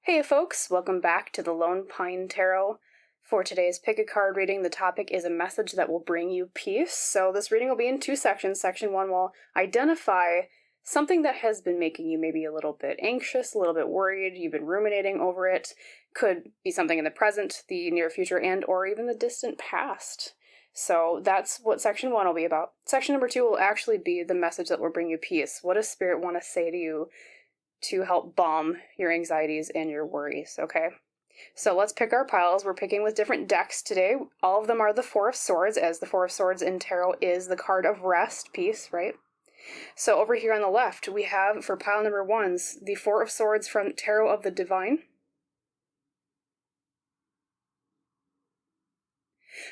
Hey folks, welcome back to the Lone Pine Tarot. For today's pick a card reading, the topic is a message that will bring you peace. So this reading will be in two sections. Section 1 will identify something that has been making you maybe a little bit anxious, a little bit worried, you've been ruminating over it. Could be something in the present, the near future, and or even the distant past. So that's what section 1 will be about. Section number 2 will actually be the message that will bring you peace. What does Spirit want to say to you to help balm your anxieties and your worries, okay? So let's pick our piles. We're picking with different decks today. All of them are the Four of Swords, as the Four of Swords in tarot is the card of rest, peace, right? So over here on the left, we have, for pile number 1s, the Four of Swords from Tarot of the Divine.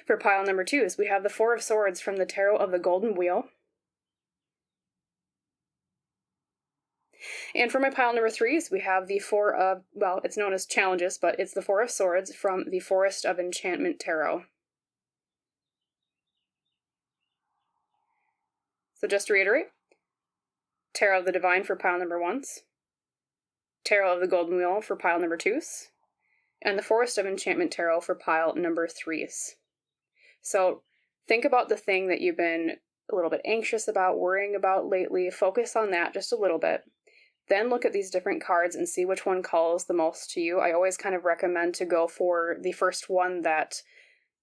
For pile number 2s, we have the Four of Swords from the Tarot of the Golden Wheel. And for my pile number 3s, we have the Four of, well, it's known as Challenges, but it's the Four of Swords from the Forest of Enchantment Tarot. So just to reiterate, Tarot of the Divine for pile number 1s, Tarot of the Golden Wheel for pile number 2s, and the Forest of Enchantment Tarot for pile number 3s. So think about the thing that you've been a little bit anxious about, worrying about lately. Focus on that just a little bit. Then look at these different cards and see which one calls the most to you. I always kind of recommend to go for the first one that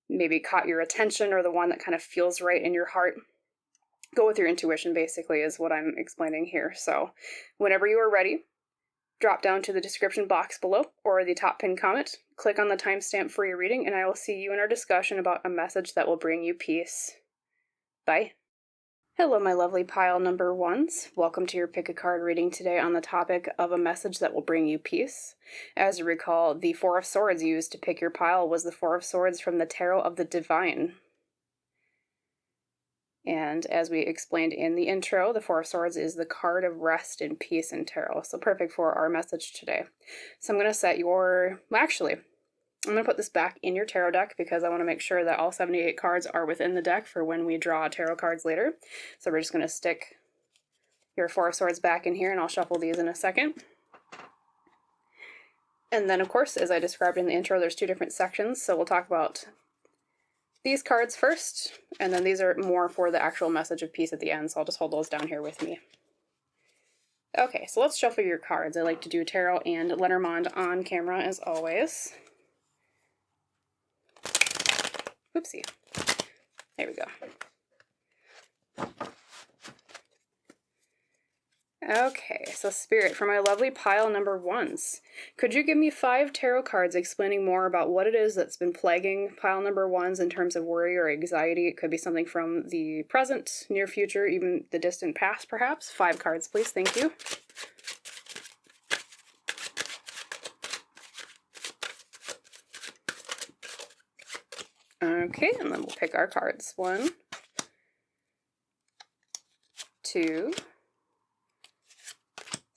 maybe caught your attention or the one that kind of feels right in your heart. Go with your intuition, basically, is what I'm explaining here. So whenever you are ready, drop down to the description box below or the top pinned comment. Click on the timestamp for your reading, and I will see you in our discussion about a message that will bring you peace. Bye. Hello, my lovely pile number 1s. Welcome to your pick a card reading today on the topic of a message that will bring you peace. As you recall, the Four of Swords used to pick your pile was the Four of Swords from the Tarot of the Divine. And as we explained in the intro, the Four of Swords is the card of rest and peace in tarot, so perfect for our message today. So I'm going to set your, well, actually, I'm going to put this back in your tarot deck because I want to make sure that all 78 cards are within the deck for when we draw tarot cards later. So we're just going to stick your Four of Swords back in here, and I'll shuffle these in a second. And then, of course, as I described in the intro, there's two different sections, so we'll talk about these cards first, and then these are more for the actual message of peace at the end, so I'll just hold those down here with me. Okay, so let's shuffle your cards. I like to do tarot and Lenormand on camera, as always. Oopsie. There we go. Okay, so Spirit, for my lovely pile number 1s, could you give me 5 tarot cards explaining more about what it is that's been plaguing pile number 1s in terms of worry or anxiety? It could be something from the present, near future, even the distant past, perhaps. 5 cards, please. Thank you. Okay, and then we'll pick our cards. 1, 2,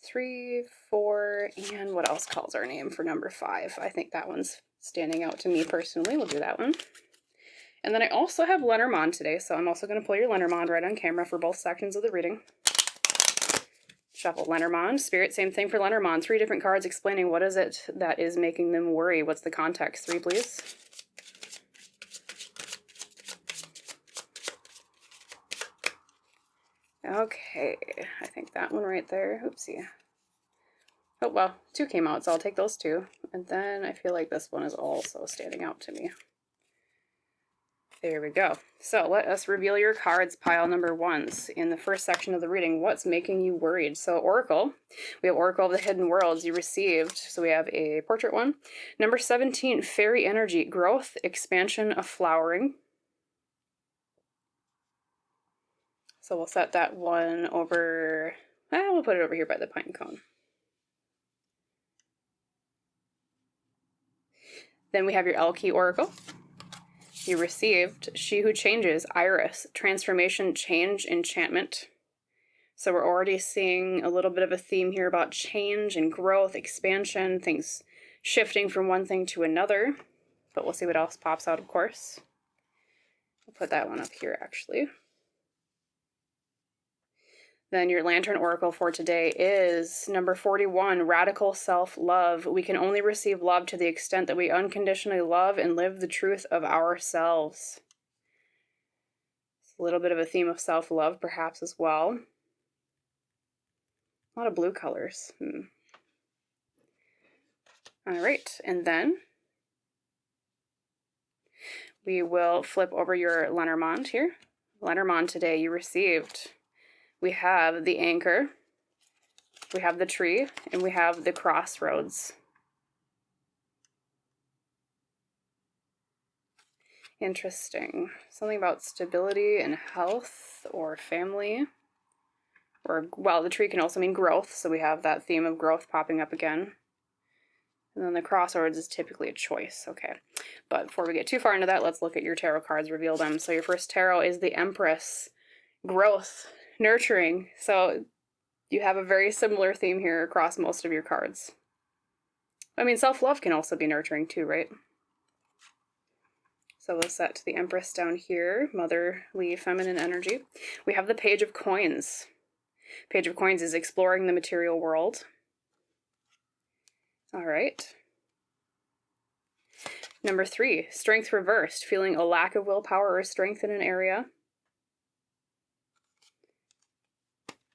3, 4, and what else calls our name for number 5? I think that one's standing out to me personally. We'll do that one. And then I also have Lenormand today, so I'm also going to pull your Lenormand right on camera for both sections of the reading. Shuffle Lenormand. Spirit, same thing for Lenormand. 3 different cards explaining what is it that is making them worry. What's the context? 3, please. Okay, I think that one right there. Oopsie. Oh, well, 2 came out, so I'll take those 2. And then I feel like this one is also standing out to me. There we go. So let us reveal your cards, pile number 1s. In the first section of the reading, what's making you worried? So Oracle, we have Oracle of the Hidden Worlds you received. So we have a portrait one. Number 17, Fairy Energy, growth, expansion of flowering. So we'll set that one over, we'll put it over here by the pine cone. Then we have your Elle Qui Oracle. You received She Who Changes, Iris, transformation, change, enchantment. So we're already seeing a little bit of a theme here about change and growth, expansion, things shifting from one thing to another. But we'll see what else pops out, of course. We'll put that one up here, actually. Then your Lantern Oracle for today is number 41, Radical Self-Love. We can only receive love to the extent that we unconditionally love and live the truth of ourselves. It's a little bit of a theme of self-love, perhaps, as well. A lot of blue colors. All right, and then we will flip over your Lenormand here. Lenormand today you received. We have the anchor, we have the tree, and we have the crossroads. Interesting. Something about stability and health or family. Or, well, the tree can also mean growth, so we have that theme of growth popping up again. And then the crossroads is typically a choice. Okay, but before we get too far into that, let's look at your tarot cards, reveal them. So your first tarot is the Empress, growth, nurturing. So you have a very similar theme here across most of your cards. I mean, self-love can also be nurturing too, right? So we'll set the Empress down here, motherly feminine energy. We have the Page of Coins. Page of Coins is exploring the material world. All right. Number 3, Strength reversed, feeling a lack of willpower or strength in an area.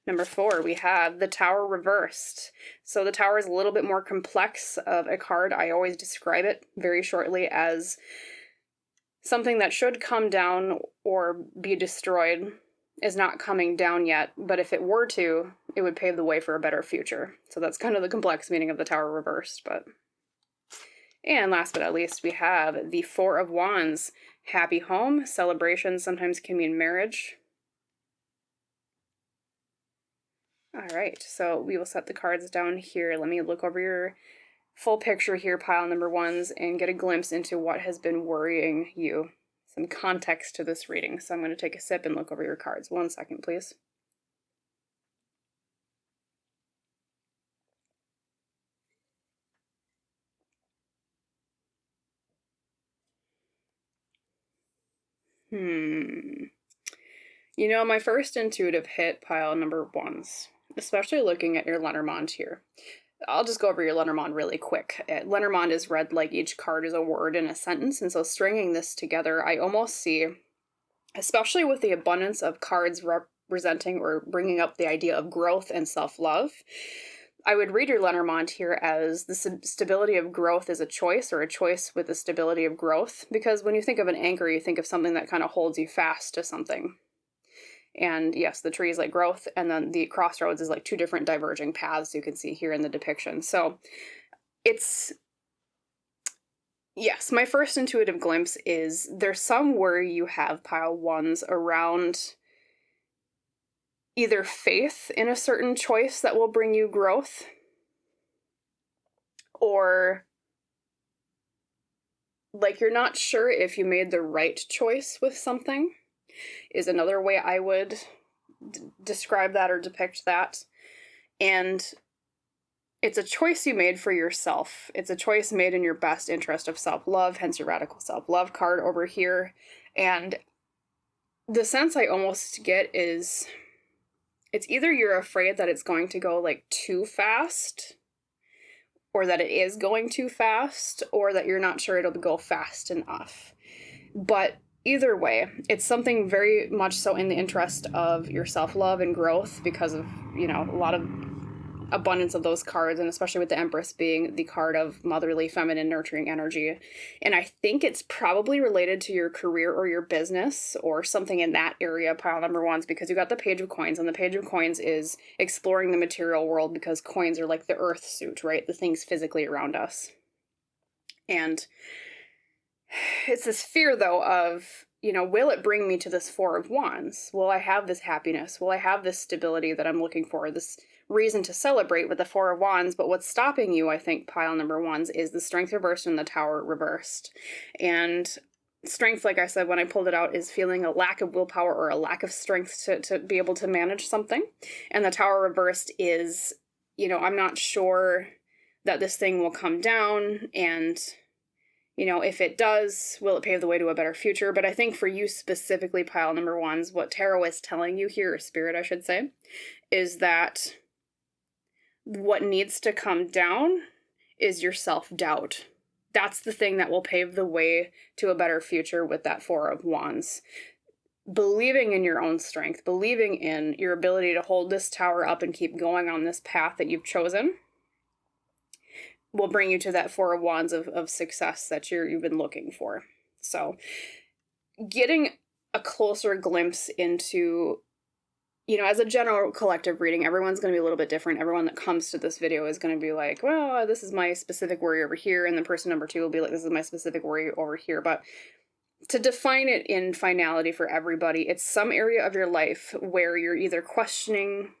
Number 4, we have the Tower reversed. So the Tower is a little bit more complex of a card. I always describe it very shortly as something that should come down or be destroyed is not coming down yet, but if it were to, it would pave the way for a better future. So that's kind of the complex meaning of the Tower reversed. And last but not least, we have the Four of Wands. Happy home, celebration sometimes can mean marriage. All right, so we will set the cards down here. Let me look over your full picture here, pile number 1s, and get a glimpse into what has been worrying you. Some context to this reading. So I'm going to take a sip and look over your cards. 1 second, please. You know, my first intuitive hit, pile number 1s, especially looking at your Lenormand here. I'll just go over your Lenormand really quick. Lenormand is read like each card is a word in a sentence, and so stringing this together, I almost see, especially with the abundance of cards representing or bringing up the idea of growth and self-love, I would read your Lenormand here as the stability of growth is a choice, or a choice with the stability of growth, because when you think of an anchor, you think of something that kind of holds you fast to something. And yes, the tree is like growth, and then the crossroads is like 2 different diverging paths you can see here in the depiction. So it's, yes, my first intuitive glimpse is there's some worry you have, pile 1s, around either faith in a certain choice that will bring you growth, or like you're not sure if you made the right choice with something, is another way I would describe that or depict that. And it's a choice you made for yourself. It's a choice made in your best interest of self-love, hence your Radical Self-Love card over here. And the sense I almost get is it's either you're afraid that it's going to go like too fast, or that it is going too fast, or that you're not sure it'll go fast enough. But either way, it's something very much so in the interest of your self-love and growth because of, you know, a lot of abundance of those cards, and especially with the Empress being the card of motherly, feminine, nurturing energy. And I think it's probably related to your career or your business or something in that area, pile number 1s, because you got the Page of Coins, and the Page of Coins is exploring the material world because coins are like the earth suit, right? The things physically around us. And it's this fear, though, of, you know, will it bring me to this Four of Wands? Will I have this happiness? Will I have this stability that I'm looking for? This reason to celebrate with the Four of Wands? But what's stopping you, I think, pile number 1s, is the Strength reversed and the Tower reversed. And strength, like I said, when I pulled it out, is feeling a lack of willpower or a lack of strength to be able to manage something. And the Tower reversed is, you know, I'm not sure that this thing will come down, and You know, if it does, will it pave the way to a better future? But I think for you specifically, pile number ones, what tarot is telling you here, or spirit, I should say, is that what needs to come down is your self-doubt. That's the thing that will pave the way to a better future with that Four of Wands. Believing in your own strength, believing in your ability to hold this tower up and keep going on this path that you've chosen will bring you to that Four of Wands of success that you've been looking for. So getting a closer glimpse into, you know, as a general collective reading, everyone's going to be a little bit different. Everyone that comes to this video is going to be like, well, this is my specific worry over here. And then person number two will be like, this is my specific worry over here. But to define it in finality for everybody, it's some area of your life where you're either questioning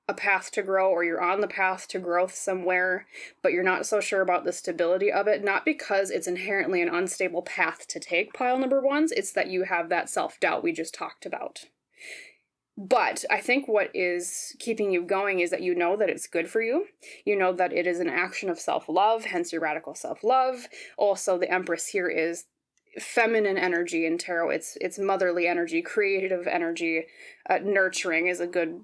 a path to grow or you're on the path to growth somewhere, but you're not so sure about the stability of it. Not because it's inherently an unstable path to take, pile number ones. It's that you have that self-doubt we just talked about. But I think what is keeping you going is that you know that it's good for you. You know that it is an action of self-love, hence your radical self-love. Also, the Empress here is feminine energy in tarot. It's motherly energy, creative energy. Nurturing is a good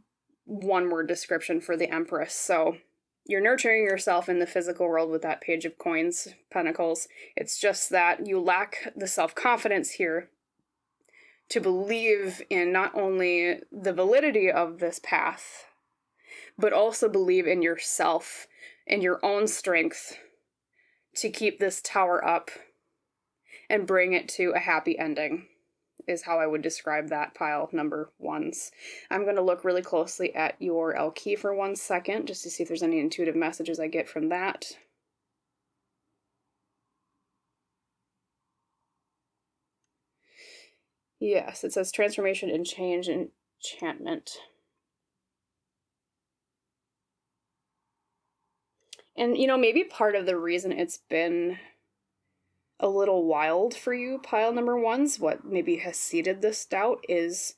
one-word description for the Empress. So you're nurturing yourself in the physical world with that Page of Coins, Pentacles. It's just that you lack the self-confidence here to believe in not only the validity of this path, but also believe in yourself and your own strength to keep this tower up and bring it to a happy ending, is how I would describe that, pile number ones. I'm going to look really closely at your Elle Qui for 1 second, just to see if there's any intuitive messages I get from that. Yes, it says transformation and change and enchantment. And, you know, maybe part of the reason it's been a little wild for you, pile number ones, what maybe has seeded this doubt is,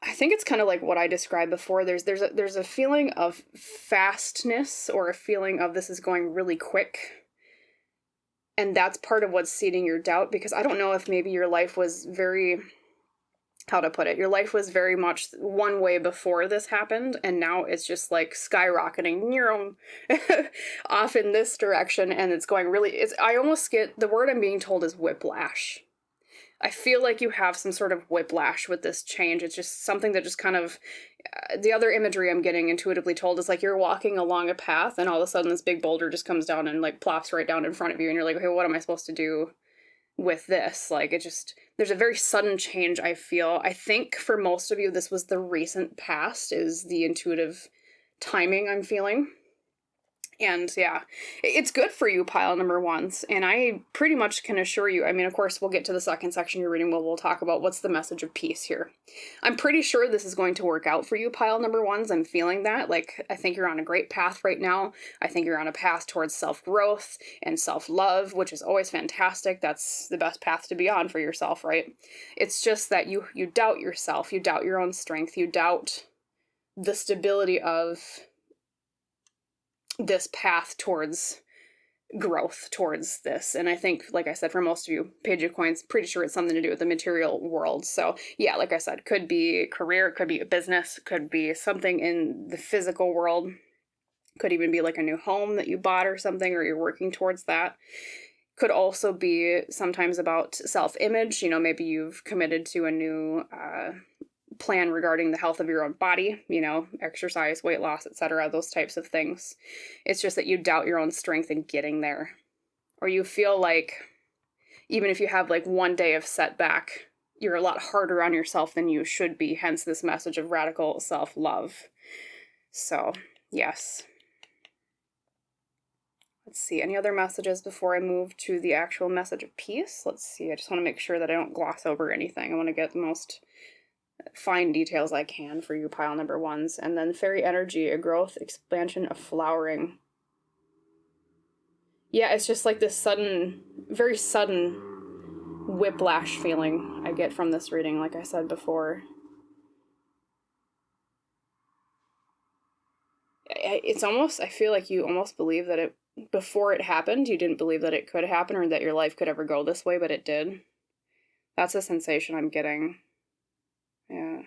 I think it's kind of like what I described before. There's a feeling of fastness, or a feeling of this is going really quick. And that's part of what's seeding your doubt, because I don't know if maybe your life was very, how to put it, your life was very much one way before this happened, and now it's just like skyrocketing off in this direction, and it's going really, I almost get, the word I'm being told is whiplash. I feel like you have some sort of whiplash with this change. It's just something that just kind of, the other imagery I'm getting intuitively told is like you're walking along a path and all of a sudden this big boulder just comes down and like plops right down in front of you, and you're like, okay, what am I supposed to do with this? Like, it just, there's a very sudden change, I feel. I think for most of you, this was the recent past, is the intuitive timing I'm feeling. And yeah, it's good for you, pile number ones. And I pretty much can assure you, I mean, of course, we'll get to the second section you're reading where we'll talk about what's the message of peace here. I'm pretty sure this is going to work out for you, pile number ones. I'm feeling that. Like, I think you're on a great path right now. I think you're on a path towards self-growth and self-love, which is always fantastic. That's the best path to be on for yourself, right? It's just that you doubt yourself. You doubt your own strength. You doubt the stability of this path towards growth, towards this. And I think, like I said, for most of you, Page of Coins, pretty sure it's something to do with the material world. So yeah, like I said, could be career, could be a business, could be something in the physical world, could even be like a new home that you bought or something, or you're working towards that. Could also be sometimes about self-image. You know, maybe you've committed to a new plan regarding the health of your own body, you know, exercise, weight loss, etc., those types of things. It's just that you doubt your own strength in getting there. Or you feel like even if you have like one day of setback, you're a lot harder on yourself than you should be, hence this message of radical self-love. So, yes. Let's see, any other messages before I move to the actual message of peace? Let's see, I just want to make sure that I don't gloss over anything. I want to get the most fine details I can for you, pile number ones. And then fairy energy, a growth, expansion, of flowering. Yeah, it's just like this sudden, very sudden whiplash feeling I get from this reading, like I said before. It's almost, I feel like you almost believe that it before it happened, you didn't believe that it could happen or that your life could ever go this way, but it did. That's a sensation I'm getting. Yeah.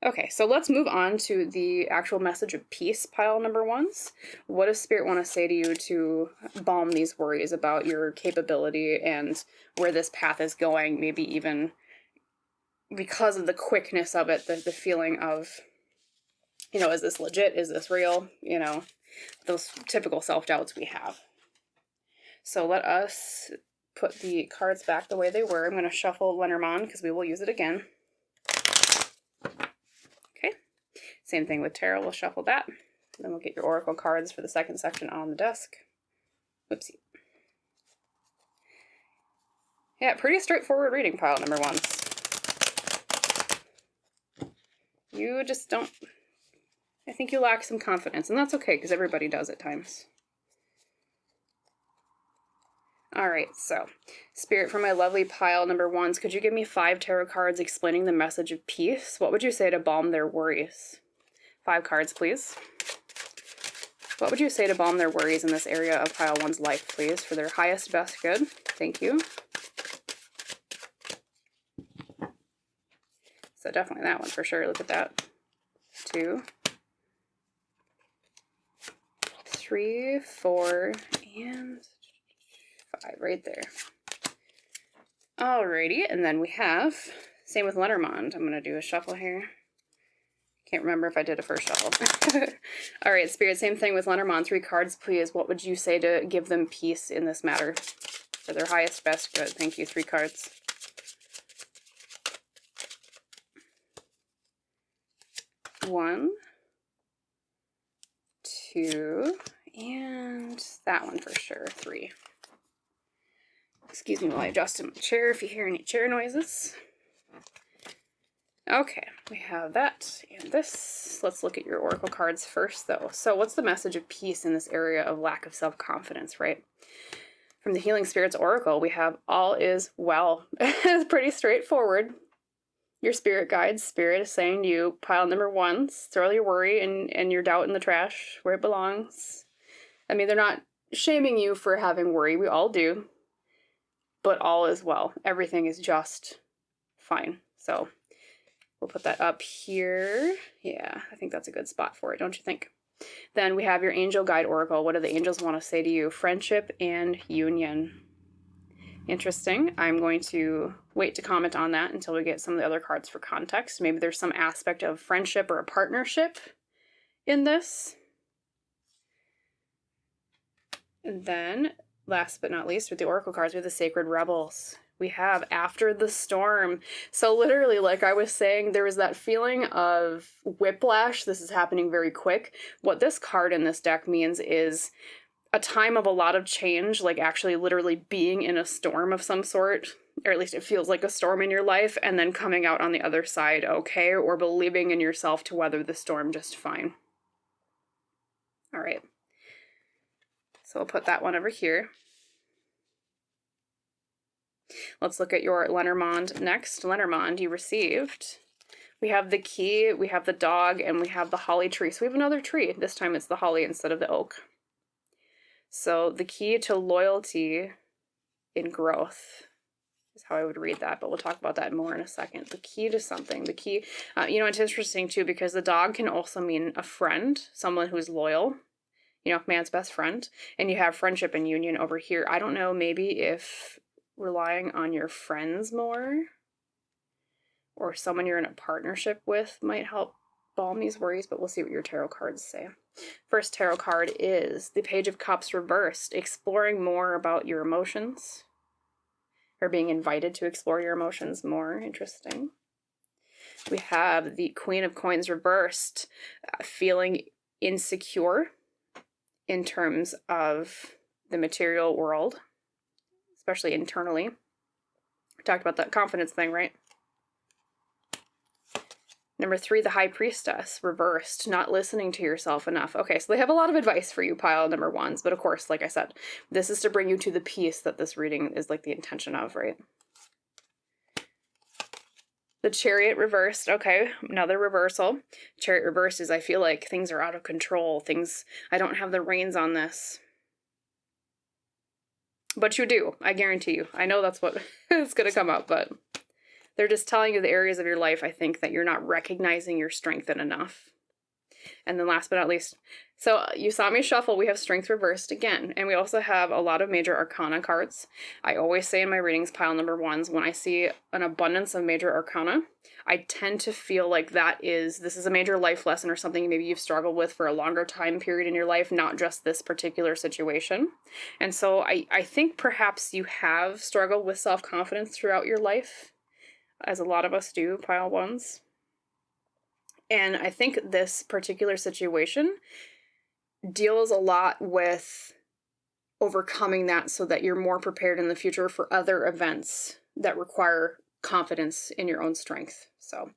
Okay, so let's move on to the actual message of peace, pile number ones. What does Spirit want to say to you to balm these worries about your capability and where this path is going? Maybe even because of the quickness of it, the feeling of, you know, is this legit? Is this real? You know, those typical self-doubts we have. So let us put the cards back the way they were. I'm going to shuffle Lenormand because we will use it again. Same thing with tarot, we'll shuffle that. Then we'll get your oracle cards for the second section on the desk. Whoopsie. Yeah, pretty straightforward reading, pile number ones. You just don't... I think you lack some confidence, and that's okay, because everybody does at times. Alright, so, Spirit, for my lovely pile number ones, could you give me 5 tarot cards explaining the message of peace? What would you say to balm their worries? 5 cards, please. What would you say to balm their worries in this area of pile one's life, please, for their highest, best good? Thank you. So definitely that one for sure. Look at that. 2, 3, 4, and 5 right there. Alrighty, and then we have, same with Lenormand. I'm going to do a shuffle here. Can't remember if I did a first shuffle. All right, Spirit, same thing with Lenormand. 3 cards, please. What would you say to give them peace in this matter? For their highest, best good. Thank you. 3 cards. One, 2, and that one for sure. 3. Excuse me while I adjust in my chair if you hear any chair noises. Okay, we have that and this. Let's look at your oracle cards first, though. So what's the message of peace in this area of lack of self-confidence, right? From the Healing Spirits Oracle, we have all is well. It's pretty straightforward. Your spirit guides, Spirit is saying to you, pile number ones, throw your worry and your doubt in the trash where it belongs. I mean, they're not shaming you for having worry. We all do. But all is well. Everything is just fine. So we'll put that up here. Yeah, I think that's a good spot for it, don't you think? Then we have your Angel Guide Oracle. What do the angels want to say to you? Friendship and union. Interesting. I'm going to wait to comment on that until we get some of the other cards for context. Maybe there's some aspect of friendship or a partnership in this. And then, last but not least, with the Oracle cards, we have the Sacred Rebels. We have After the Storm. So literally, like I was saying, there was that feeling of whiplash. This is happening very quick. What this card in this deck means is a time of a lot of change, like actually literally being in a storm of some sort, or at least it feels like a storm in your life, and then coming out on the other side okay, or believing in yourself to weather the storm just fine. All right. So I'll put that one over here. Let's look at your Lenormand next. Lenormand, you received. We have the key, we have the dog, and we have the holly tree. So we have another tree. This time it's the holly instead of the oak. So the key to loyalty in growth is how I would read that, but we'll talk about that more in a second. The key to something, the key, you know, it's interesting too, because the dog can also mean a friend, someone who's loyal, you know, man's best friend, and you have friendship and union over here. I don't know, maybe if relying on your friends more or someone you're in a partnership with might help balm these worries, but we'll see what your tarot cards say. First tarot card is the Page of Cups reversed, exploring more about your emotions, or being invited to explore your emotions more. Interesting. We have the Queen of Coins reversed, feeling insecure in terms of the material world, especially internally. We talked about that confidence thing, right? Number 3, the High Priestess, reversed, not listening to yourself enough. Okay, so they have a lot of advice for you, pile number ones, but of course, like I said, this is to bring you to the peace that this reading is like the intention of, right? The Chariot reversed. Okay, another reversal. Chariot reversed is I feel like things are out of control. I don't have the reins on this. But you do, I guarantee you. I know that's what is going to come up, but they're just telling you the areas of your life, I think, that you're not recognizing your strength in enough. And then last but not least, so you saw me shuffle, we have Strength reversed again. And we also have a lot of Major Arcana cards. I always say in my readings, pile number ones, when I see an abundance of Major Arcana, I tend to feel like this is a major life lesson or something maybe you've struggled with for a longer time period in your life, not just this particular situation. And so I think perhaps you have struggled with self-confidence throughout your life, as a lot of us do, pile ones. And I think this particular situation deals a lot with overcoming that so that you're more prepared in the future for other events that require confidence in your own strength. So,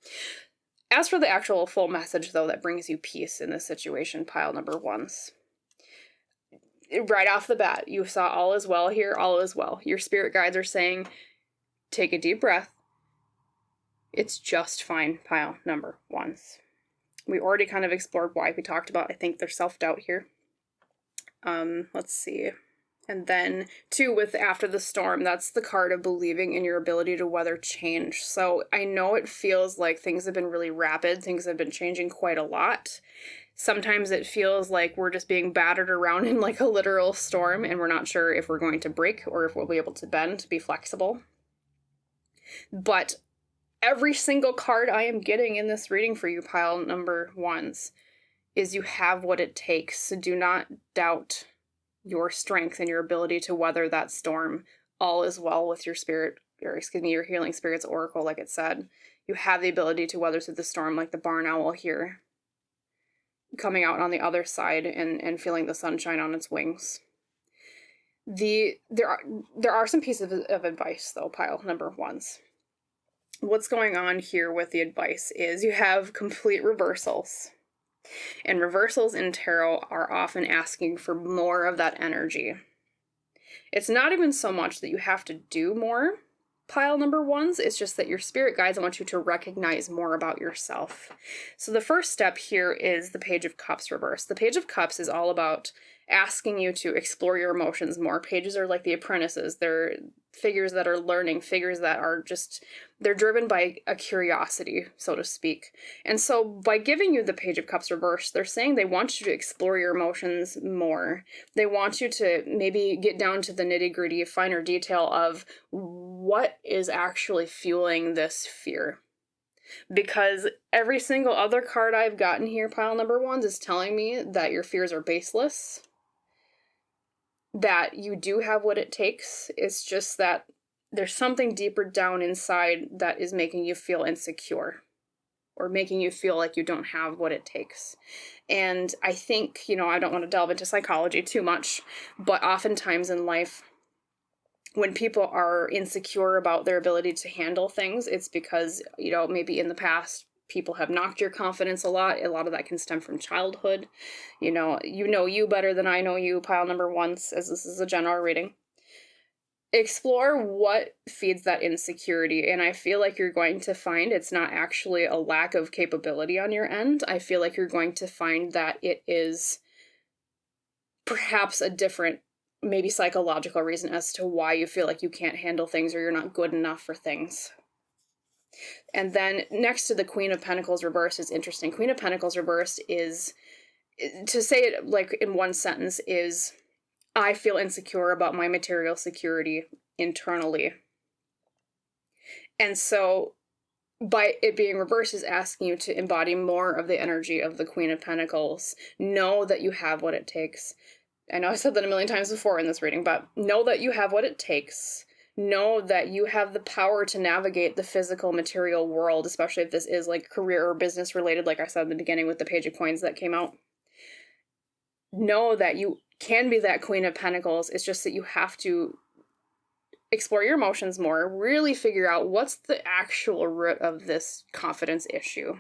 as for the actual full message, though, that brings you peace in this situation, pile number ones. Right off the bat, you saw all is well here, all is well. Your spirit guides are saying, take a deep breath. It's just fine, pile number ones. We already kind of explored why. We talked about, I think, their self-doubt here. Let's see. And then, two, with After the Storm, that's the card of believing in your ability to weather change. So I know it feels like things have been really rapid. Things have been changing quite a lot. Sometimes it feels like we're just being battered around in like a literal storm, and we're not sure if we're going to break or if we'll be able to bend, to be flexible. But every single card I am getting in this reading for you, pile number ones, is you have what it takes. So do not doubt your strength and your ability to weather that storm. All is well with your your healing spirit's oracle, like it said. You have the ability to weather through the storm, like the barn owl here, coming out on the other side and feeling the sunshine on its wings. There are some pieces of advice, though, pile number ones. What's going on here with the advice is you have complete reversals. And reversals in tarot are often asking for more of that energy. It's not even so much that you have to do more, pile number ones. It's just that your spirit guides want you to recognize more about yourself. So the first step here is the Page of Cups reverse. The Page of Cups is all about asking you to explore your emotions more. Pages are like the apprentices. They're figures that are learning, figures that are they're driven by a curiosity, so to speak. And so by giving you the Page of Cups reverse, they're saying they want you to explore your emotions more. They want you to maybe get down to the nitty-gritty, finer detail of what is actually fueling this fear. Because every single other card I've gotten here, pile number ones, is telling me that your fears are baseless, that you do have what it takes. It's just that there's something deeper down inside that is making you feel insecure or making you feel like you don't have what it takes. And I think, I don't want to delve into psychology too much, but oftentimes in life, when people are insecure about their ability to handle things, it's because, maybe in the past, people have knocked your confidence a lot. A lot of that can stem from childhood. You know you better than I know you, pile number ones, as this is a general reading. Explore what feeds that insecurity, and I feel like you're going to find it's not actually a lack of capability on your end. I feel like you're going to find that it is perhaps a different, maybe psychological reason as to why you feel like you can't handle things or you're not good enough for things. And then next to the Queen of Pentacles reversed is interesting. Queen of Pentacles reversed is, to say it like in one sentence, is I feel insecure about my material security internally. And so by it being reversed is asking you to embody more of the energy of the Queen of Pentacles. Know that you have what it takes. I know I said that a million times before in this reading, but know that you have what it takes. Know that you have the power to navigate the physical material world, especially if this is like career or business related, like I said in the beginning with the Page of Coins that came out. Know that you can be that Queen of Pentacles. It's just that you have to explore your emotions more, really figure out what's the actual root of this confidence issue.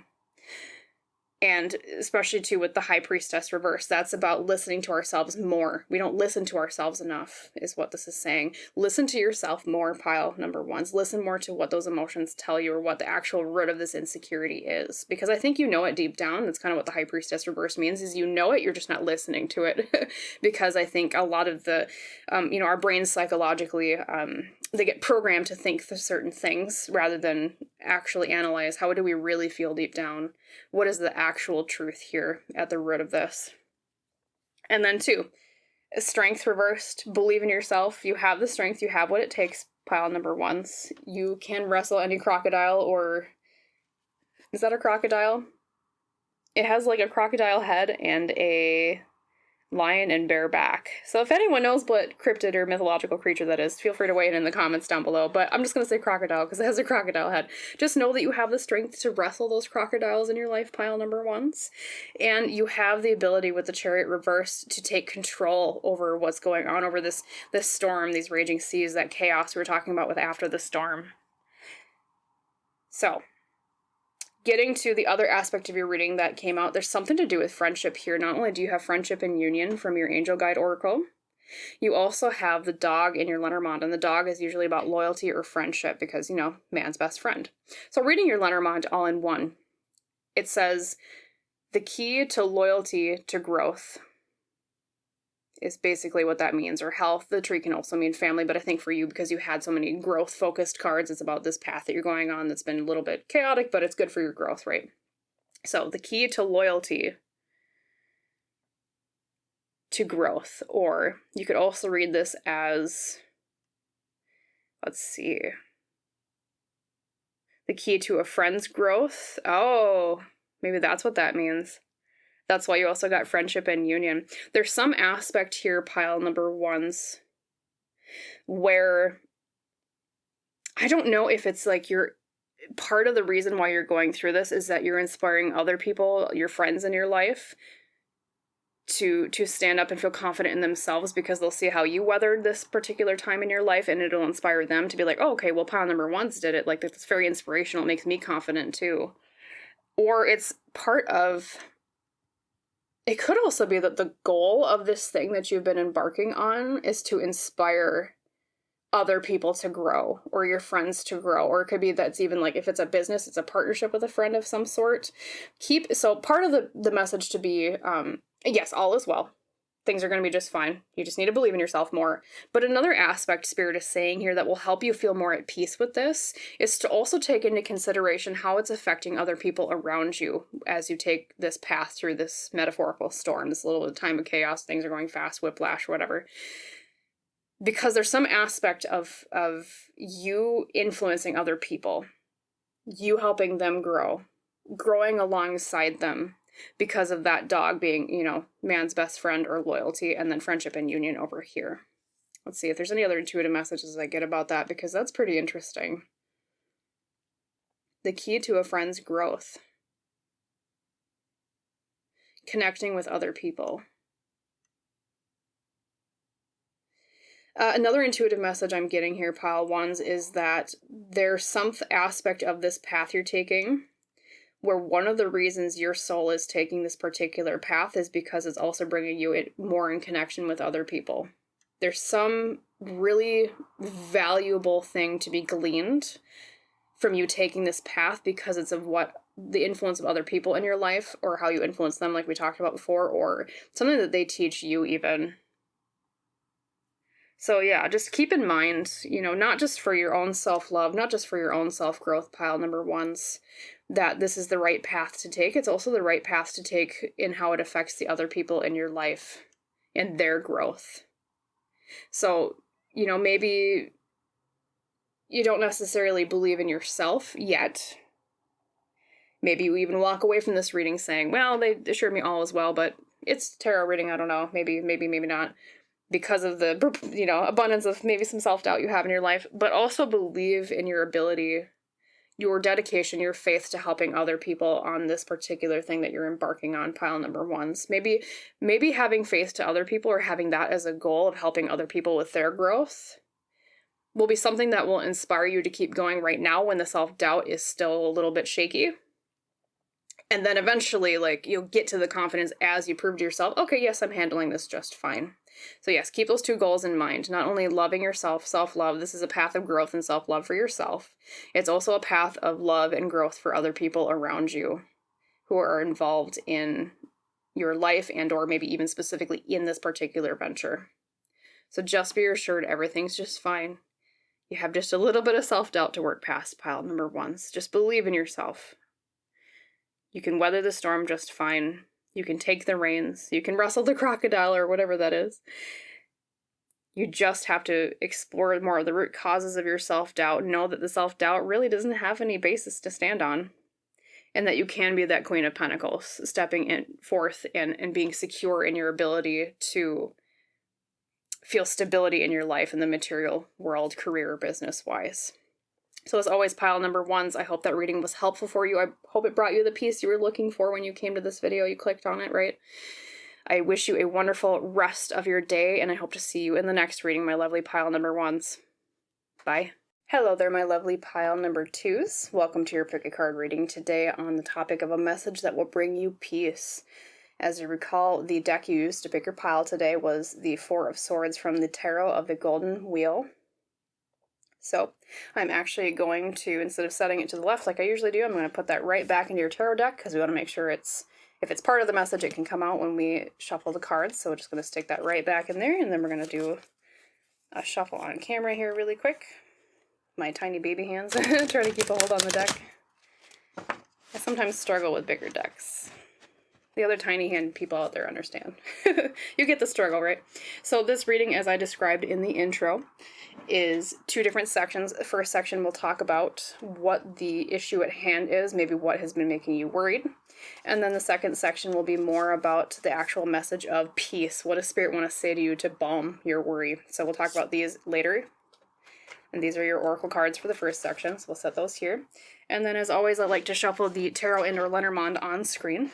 And especially too with the High Priestess reverse, that's about listening to ourselves more. We don't listen to ourselves enough, is what this is saying. Listen to yourself more, pile number ones. Listen more to what those emotions tell you or what the actual root of this insecurity is. Because I think you know it deep down. That's kind of what the High Priestess reverse means, is you know it, you're just not listening to it. Because I think a lot of the, our brains psychologically, they get programmed to think certain things rather than actually analyze how do we really feel deep down. What is the actual truth here at the root of this? And then 2, strength reversed. Believe in yourself. You have the strength. You have what it takes. Pile number ones. You can wrestle any crocodile, or is that a crocodile? It has like a crocodile head and a lion and bear back. So if anyone knows what cryptid or mythological creature that is, feel free to weigh in the comments down below. But I'm just going to say crocodile because it has a crocodile head. Just know that you have the strength to wrestle those crocodiles in your life, pile number ones. And you have the ability with the Chariot reversed to take control over what's going on, over this storm, these raging seas, that chaos we were talking about with after the storm. So, getting to the other aspect of your reading that came out, there's something to do with friendship here. Not only do you have friendship and union from your angel guide oracle, you also have the dog in your Lenormand, and the dog is usually about loyalty or friendship because, man's best friend. So reading your Lenormand all in one, it says, the key to loyalty to growth is basically what that means, or health. The tree can also mean family, but I think for you, because you had so many growth-focused cards, it's about this path that you're going on that's been a little bit chaotic, but it's good for your growth, right? So the key to loyalty to growth, or you could also read this as, let's see, the key to a friend's growth. Oh, maybe that's what that means. That's why you also got friendship and union. There's some aspect here, pile number ones, where I don't know if it's like you're part of the reason why you're going through this is that you're inspiring other people, your friends in your life, to stand up and feel confident in themselves because they'll see how you weathered this particular time in your life, and it'll inspire them to be like, oh, okay, well, pile number ones did it. Like, that's very inspirational. It makes me confident too. Or it's part of... It could also be that the goal of this thing that you've been embarking on is to inspire other people to grow, or your friends to grow, or it could be that's even like, if it's a business, it's a partnership with a friend of some sort. So part of the message to be, yes, all is well. Things are going to be just fine. You just need to believe in yourself more. But another aspect Spirit is saying here that will help you feel more at peace with this is to also take into consideration how it's affecting other people around you as you take this path through this metaphorical storm, this little time of chaos. Things are going fast, whiplash, whatever. Because there's some aspect of you influencing other people, you helping them grow, growing alongside them, because of that dog being, man's best friend or loyalty, and then friendship and union over here. Let's see if there's any other intuitive messages I get about that, because that's pretty interesting. The key to a friend's growth. Connecting with other people. Another intuitive message I'm getting here, pile ones, is that there's some aspect of this path you're taking where one of the reasons your soul is taking this particular path is because it's also bringing you more in connection with other people. There's some really valuable thing to be gleaned from you taking this path because it's of what the influence of other people in your life, or how you influence them, like we talked about before, or something that they teach you even. So yeah, just keep in mind, not just for your own self-love, not just for your own self-growth, pile number ones, that this is the right path to take. It's also the right path to take in how it affects the other people in your life and their growth. So, maybe you don't necessarily believe in yourself yet. Maybe you even walk away from this reading saying, well, they assured me all is well, but it's tarot reading, I don't know, maybe not. Because of the, abundance of maybe some self-doubt you have in your life, but also believe in your ability, your dedication, your faith to helping other people on this particular thing that you're embarking on, pile number ones. Maybe having faith to other people, or having that as a goal of helping other people with their growth, will be something that will inspire you to keep going right now when the self-doubt is still a little bit shaky. And then eventually, like, you'll get to the confidence as you prove to yourself, okay, yes, I'm handling this just fine. So yes, keep those two goals in mind. Not only loving yourself, self-love, this is a path of growth and self-love for yourself. It's also a path of love and growth for other people around you who are involved in your life and or maybe even specifically in this particular venture. So just be assured everything's just fine. You have just a little bit of self-doubt to work past, pile number ones. Just believe in yourself. You can weather the storm just fine. You can take the reins. You can wrestle the crocodile or whatever that is. You just have to explore more of the root causes of your self-doubt. Know that the self-doubt really doesn't have any basis to stand on. And that you can be that Queen of Pentacles, stepping forth and being secure in your ability to feel stability in your life in the material world, career, business-wise. So as always, pile number ones, I hope that reading was helpful for you. I hope it brought you the piece you were looking for when you came to this video. You clicked on it, right? I wish you a wonderful rest of your day, and I hope to see you in the next reading, my lovely pile number ones. Bye. Hello there, my lovely pile number twos. Welcome to your pick a card reading today on the topic of a message that will bring you peace. As you recall, the deck you used to pick your pile today was the Four of Swords from the Tarot of the Golden Wheel. So I'm actually going to, instead of setting it to the left like I usually do, I'm going to put that right back into your tarot deck because we want to make sure if it's part of the message, it can come out when we shuffle the cards. So we're just going to stick that right back in there, and then we're going to do a shuffle on camera here really quick. My tiny baby hands try to keep a hold on the deck. I sometimes struggle with bigger decks. The other tiny hand people out there understand. You get the struggle, right? So this reading, as I described in the intro, is two different sections. The first section will talk about what the issue at hand is, maybe what has been making you worried. And then the second section will be more about the actual message of peace. What does Spirit want to say to you to balm your worry? So we'll talk about these later. And these are your oracle cards for the first section, so we'll set those here. And then as always, I like to shuffle the tarot and or Lenormand on screen.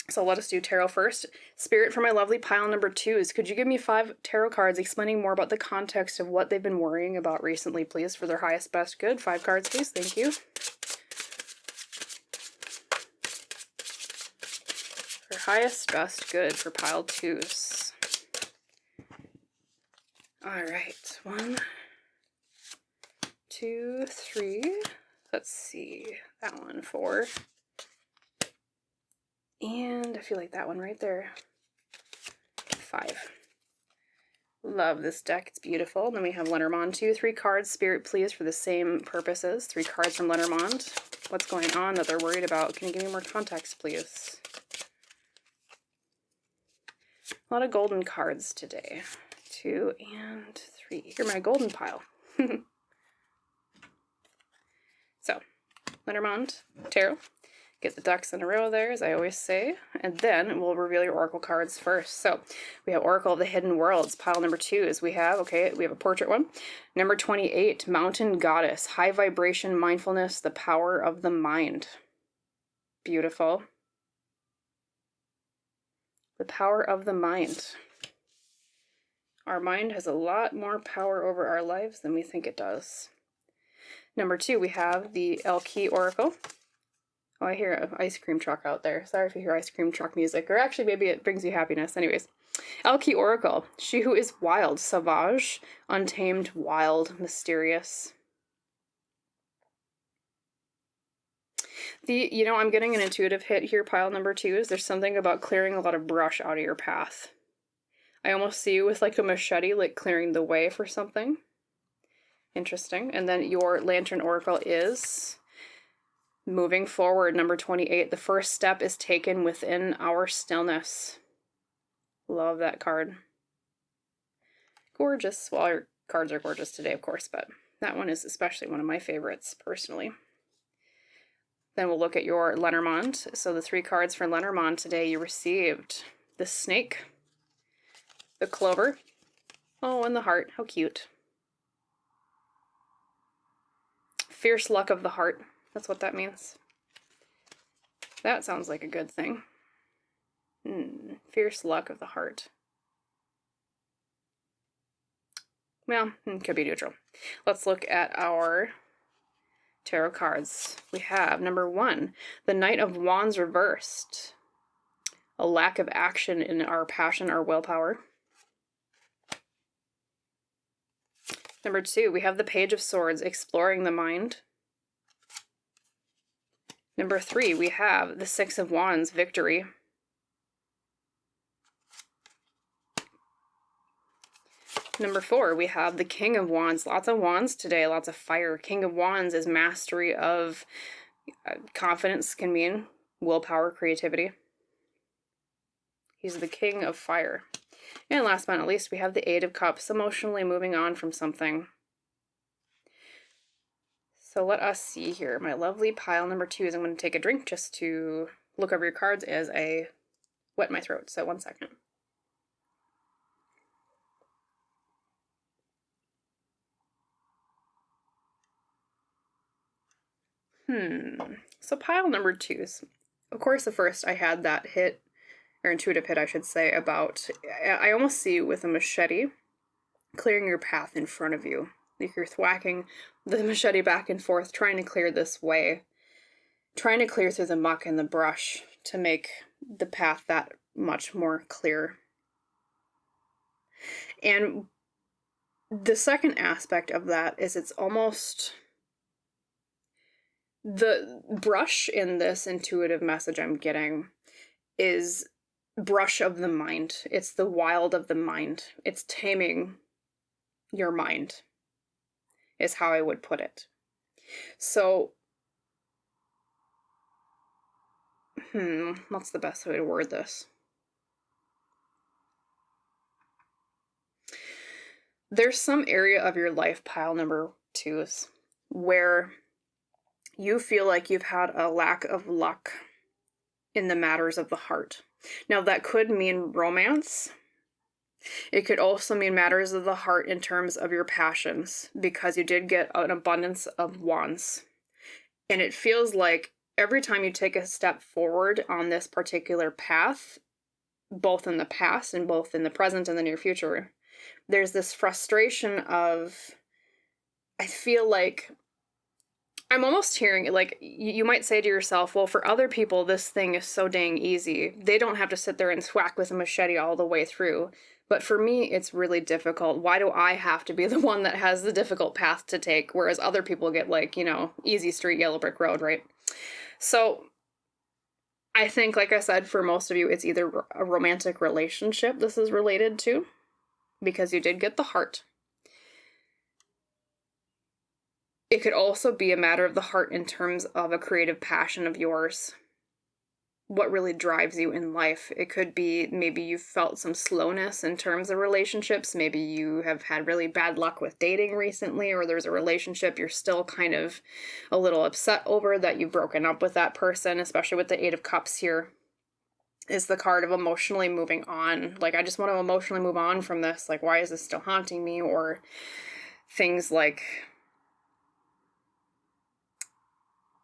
So let us do tarot first. Spirit, for my lovely pile number twos, could you give me 5 tarot cards explaining more about the context of what they've been worrying about recently, please, for their highest, best good? 5 cards, please. Thank you. For highest, best good for pile twos. All right. 1, 2, 3. Let's see. That one, 4. And I feel like that one right there. 5. Love this deck. It's beautiful. Then we have Lenormand 2. 3 cards. Spirit, please, for the same purposes. 3 cards from Lenormand. What's going on that they're worried about? Can you give me more context, please? A lot of golden cards today. 2 and 3. You're my golden pile. So, Lenormand, tarot. Get the ducks in a row there, as I always say, and then we'll reveal your oracle cards first. So we have Oracle of the Hidden Worlds, pile number 2 is we have a portrait one. Number 28, Mountain Goddess, high vibration mindfulness, the power of the mind. Beautiful. The power of the mind. Our mind has a lot more power over our lives than we think it does. Number 2, we have the Elle Qui Oracle. Oh, I hear an ice cream truck out there. Sorry if you hear ice cream truck music, or actually maybe it brings you happiness. Anyways, Elle Qui Oracle, she who is wild, sauvage, untamed, wild, mysterious. I'm getting an intuitive hit here, pile number 2, is there's something about clearing a lot of brush out of your path. I almost see you with like a machete, like clearing the way for something. Interesting. And then your Lantern Oracle is moving forward, number 28. The first step is taken within our stillness. Love that card. Gorgeous. Well, our cards are gorgeous today, of course, but that one is especially one of my favorites, personally. Then we'll look at your Lenormand. So the 3 cards for Lenormand today you received. The snake, the clover, oh, and the heart. How cute. Fierce luck of the heart. That's what that means. That sounds like a good thing. Fierce luck of the heart. Well, could be neutral. Let's look at our tarot cards. We have number 1, the Knight of Wands reversed. A lack of action in our passion, our willpower. Number 2, we have the Page of Swords, exploring the mind. Number 3, we have the Six of Wands, victory. Number 4, we have the King of Wands. Lots of wands today, lots of fire. King of Wands is mastery of confidence, can mean willpower, creativity. He's the king of fire. And last but not least, we have the Eight of Cups, emotionally moving on from something. So let us see here. My lovely pile number 2 is I'm going to take a drink just to look over your cards as I wet my throat. So 1 second. So pile number 2s. Of course, at first I had that hit, or intuitive hit, I should say, about, I almost see you with a machete clearing your path in front of you. Like you're thwacking the machete back and forth, trying to clear this way, trying to clear through the muck and the brush to make the path that much more clear. And the second aspect of that is it's almost the brush in this intuitive message I'm getting is brush of the mind. It's the wild of the mind. It's taming your mind, is how I would put it. So, what's the best way to word this? There's some area of your life, pile number 2s, where you feel like you've had a lack of luck in the matters of the heart. Now, that could mean romance. It could also mean matters of the heart in terms of your passions, because you did get an abundance of wands. And it feels like every time you take a step forward on this particular path, both in the past and both in the present and the near future, there's this frustration of, I feel like, I'm almost hearing, like, you might say to yourself, well, for other people, this thing is so dang easy. They don't have to sit there and thwack with a machete all the way through. But for me, it's really difficult. Why do I have to be the one that has the difficult path to take, whereas other people get, like, easy street, yellow brick road, right? So I think, like I said, for most of you, it's either a romantic relationship this is related to, because you did get the heart. It could also be a matter of the heart in terms of a creative passion of yours. What really drives you in life. It could be maybe you felt some slowness in terms of relationships. Maybe you have had really bad luck with dating recently, or there's a relationship you're still kind of a little upset over that you've broken up with that person, especially with the Eight of Cups here. Is the card of emotionally moving on. Like, I just want to emotionally move on from this. Like, why is this still haunting me? Or things like,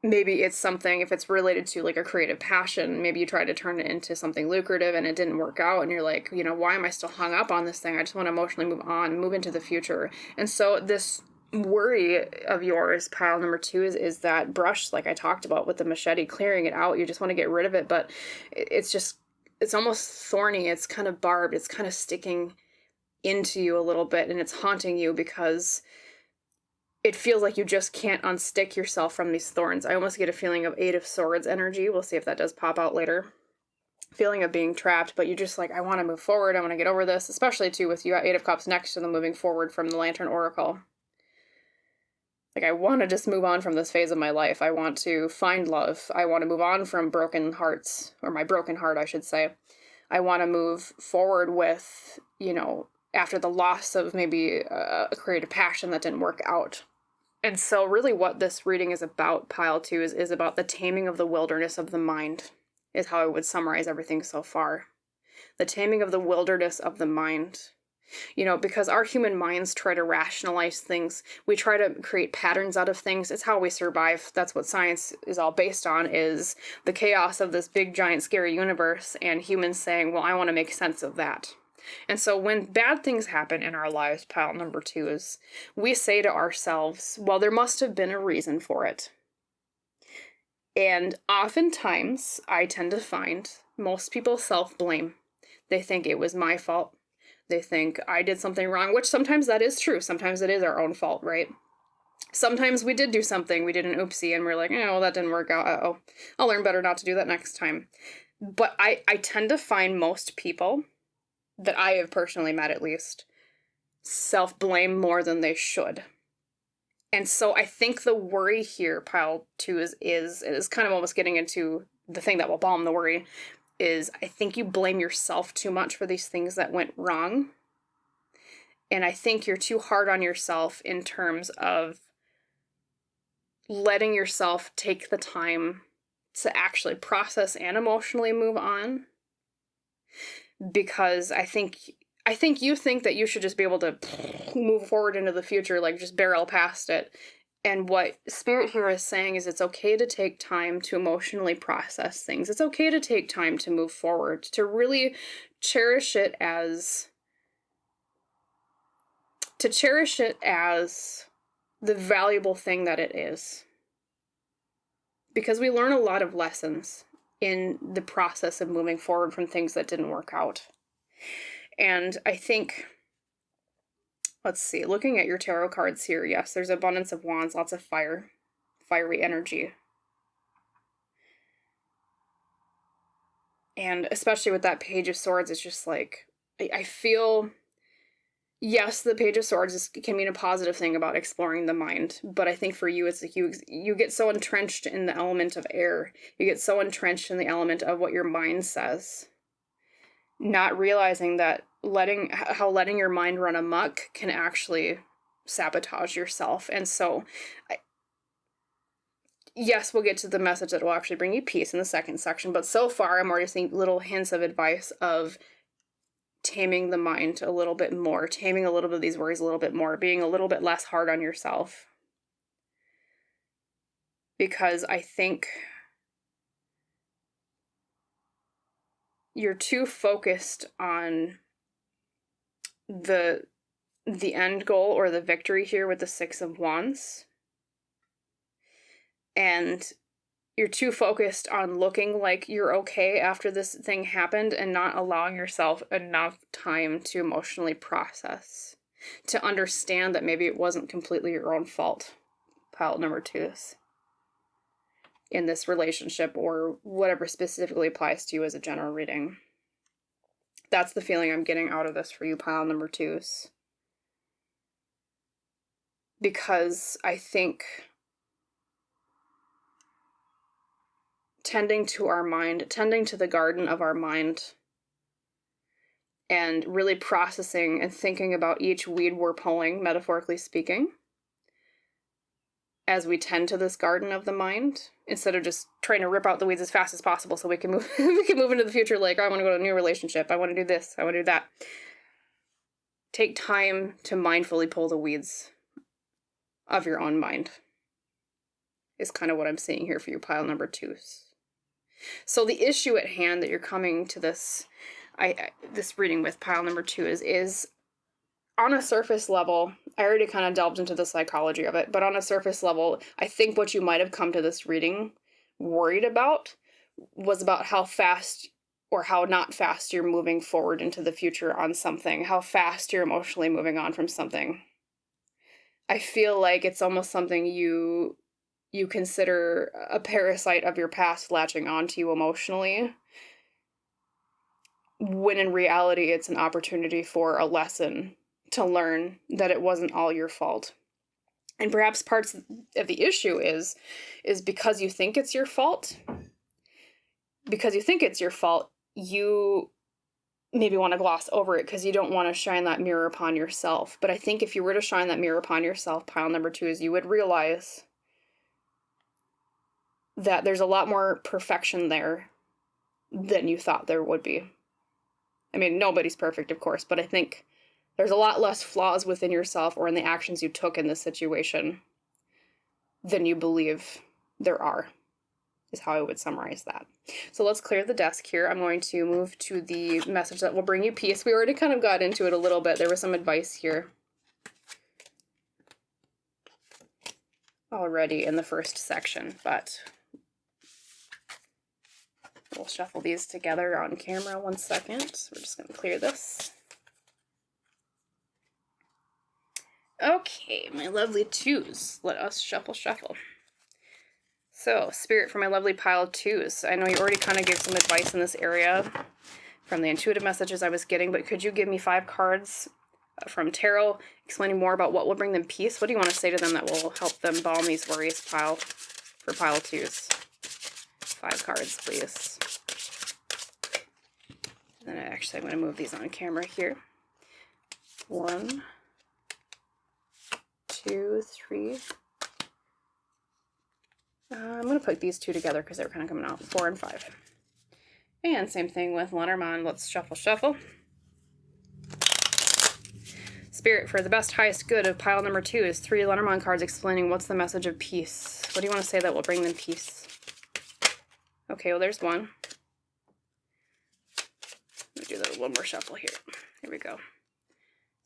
maybe it's something, if it's related to like a creative passion, maybe you try to turn it into something lucrative and it didn't work out. And you're like, why am I still hung up on this thing? I just want to emotionally move on, move into the future. And so this worry of yours, pile number 2, is that brush, like I talked about with the machete, clearing it out. You just want to get rid of it, but it's almost thorny. It's kind of barbed. It's kind of sticking into you a little bit, and it's haunting you because it feels like you just can't unstick yourself from these thorns. I almost get a feeling of Eight of Swords energy. We'll see if that does pop out later. Feeling of being trapped, but you just like, I want to move forward. I want to get over this, especially too with you got Eight of Cups next to the moving forward from the Lantern Oracle. Like, I want to just move on from this phase of my life. I want to find love. I want to move on from broken hearts, or my broken heart, I should say. I want to move forward with, after the loss of maybe a creative passion that didn't work out. And so really what this reading is about, pile 2, is about the taming of the wilderness of the mind, is how I would summarize everything so far. The taming of the wilderness of the mind. Because our human minds try to rationalize things. We try to create patterns out of things. It's how we survive. That's what science is all based on, is the chaos of this big, giant, scary universe, and humans saying, well, I want to make sense of that. And so when bad things happen in our lives, pile number 2 is, we say to ourselves, well, there must have been a reason for it. And oftentimes, I tend to find most people self-blame. They think it was my fault. They think I did something wrong, which sometimes that is true. Sometimes it is our own fault, right? Sometimes we did do something, we did an oopsie, and we're like, oh, well, that didn't work out. Uh-oh, I'll learn better not to do that next time. But I tend to find most people that I have personally met, at least, self-blame more than they should. And so I think the worry here, pile 2, is kind of almost getting into the thing that will balm the worry, is I think you blame yourself too much for these things that went wrong. And I think you're too hard on yourself in terms of letting yourself take the time to actually process and emotionally move on. Because I think you think that you should just be able to move forward into the future, like just barrel past it. And what Spirit here is saying is it's okay to take time to emotionally process things. It's okay to take time to move forward, to really cherish it as the valuable thing that it is. Because we learn a lot of lessons in the process of moving forward from things that didn't work out. And I think, let's see, looking at your tarot cards here, yes, there's abundance of wands, lots of fiery energy. And especially with that Page of Swords, it's just like, I feel, yes, the Page of Swords can mean a positive thing about exploring the mind, but I think for you, it's like you get so entrenched in the element of air. You get so entrenched in the element of what your mind says, not realizing that letting your mind run amok can actually sabotage yourself. And so, yes, we'll get to the message that will actually bring you peace in the second section, but so far I'm already seeing little hints of advice of taming the mind a little bit more, taming a little bit of these worries a little bit more, being a little bit less hard on yourself. Because I think you're too focused on the end goal or the victory here with the Six of Wands. And you're too focused on looking like you're okay after this thing happened and not allowing yourself enough time to emotionally process, to understand that maybe it wasn't completely your own fault, pile number 2, in this relationship or whatever specifically applies to you as a general reading. That's the feeling I'm getting out of this for you, pile number 2. Because I think tending to our mind, tending to the garden of our mind, and really processing and thinking about each weed we're pulling, metaphorically speaking, as we tend to this garden of the mind, instead of just trying to rip out the weeds as fast as possible so we can move into the future, like, oh, I want to go to a new relationship, I want to do this, I want to do that. Take time to mindfully pull the weeds of your own mind, is kind of what I'm seeing here for you, pile number 2. So the issue at hand that you're coming to this reading with, pile number 2, is on a surface level. I already kind of delved into the psychology of it, but on a surface level, I think what you might have come to this reading worried about was about how fast or how not fast you're moving forward into the future on something, how fast you're emotionally moving on from something. I feel like it's almost something you consider a parasite of your past latching onto you emotionally, when in reality it's an opportunity for a lesson to learn that it wasn't all your fault. And perhaps parts of the issue is because you think it's your fault. Because you think it's your fault, you maybe want to gloss over it because you don't want to shine that mirror upon yourself. But I think if you were to shine that mirror upon yourself, pile number 2, you would realize that there's a lot more perfection there than you thought there would be. I mean, nobody's perfect, of course, but I think there's a lot less flaws within yourself or in the actions you took in this situation than you believe there are. is how I would summarize that. So let's clear the desk here. I'm going to move to the message that will bring you peace. We already kind of got into it a little bit. There was some advice here already in the first section, but we'll shuffle these together on camera 1 second. We're just going to clear this. Okay, my lovely twos. Let us shuffle. So, Spirit, for my lovely pile of twos. I know you already kind of gave some advice in this area from the intuitive messages I was getting, but could you give me 5 cards from tarot explaining more about what will bring them peace? What do you want to say to them that will help them balm these worries, pile, for pile of twos? 5 cards, please. And then actually I'm going to move these on camera here. 1, 2, 3. I'm going to put these 2 together because they're kind of coming out. 4 and 5. And same thing with Lenormand. Let's shuffle. Spirit, for the best, highest good of pile number 2 is 3 Lenormand cards explaining what's the message of peace. What do you want to say that will bring them peace? Okay, well there's 1. Let me do one more shuffle here. Here we go.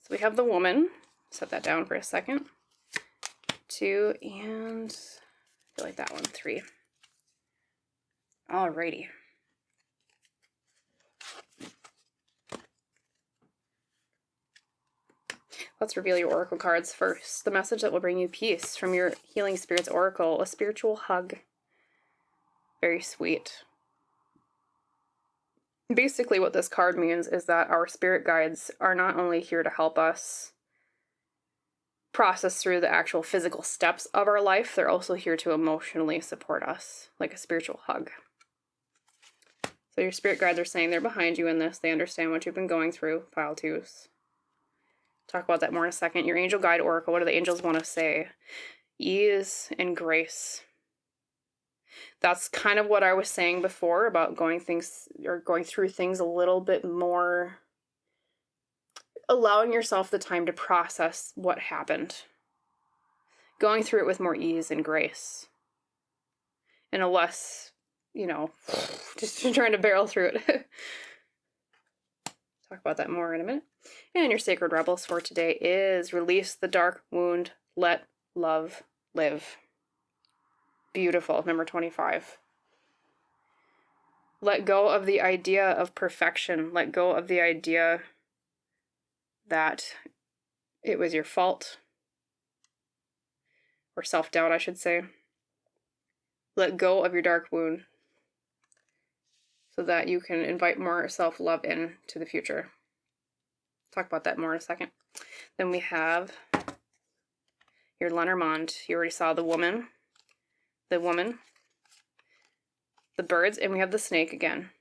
So we have the woman. Set that down for a second. 2 and... I feel like that one, 3. Alrighty. Let's reveal your oracle cards first. The message that will bring you peace from your Healing Spirits Oracle, a spiritual hug. Very sweet. Basically what this card means is that our spirit guides are not only here to help us process through the actual physical steps of our life, they're also here to emotionally support us, like a spiritual hug. So your spirit guides are saying they're behind you in this. They understand what you've been going through, pile 2s. Talk about that more in a second. Your angel guide oracle, what do the angels want to say? Ease and grace. That's kind of what I was saying before about going through things a little bit more, allowing yourself the time to process what happened. Going through it with more ease and grace. And a less, just trying to barrel through it. Talk about that more in a minute. And your sacred rebels for today is release the dark wound, let love live. Beautiful, number 25. Let go of the idea of perfection. Let go of the idea that it was your fault, or self-doubt, I should say. Let go of your dark wound so that you can invite more self-love into the future. Talk about that more in a second. Then we have your Lenormand. You already saw the woman, the birds, and we have the snake again.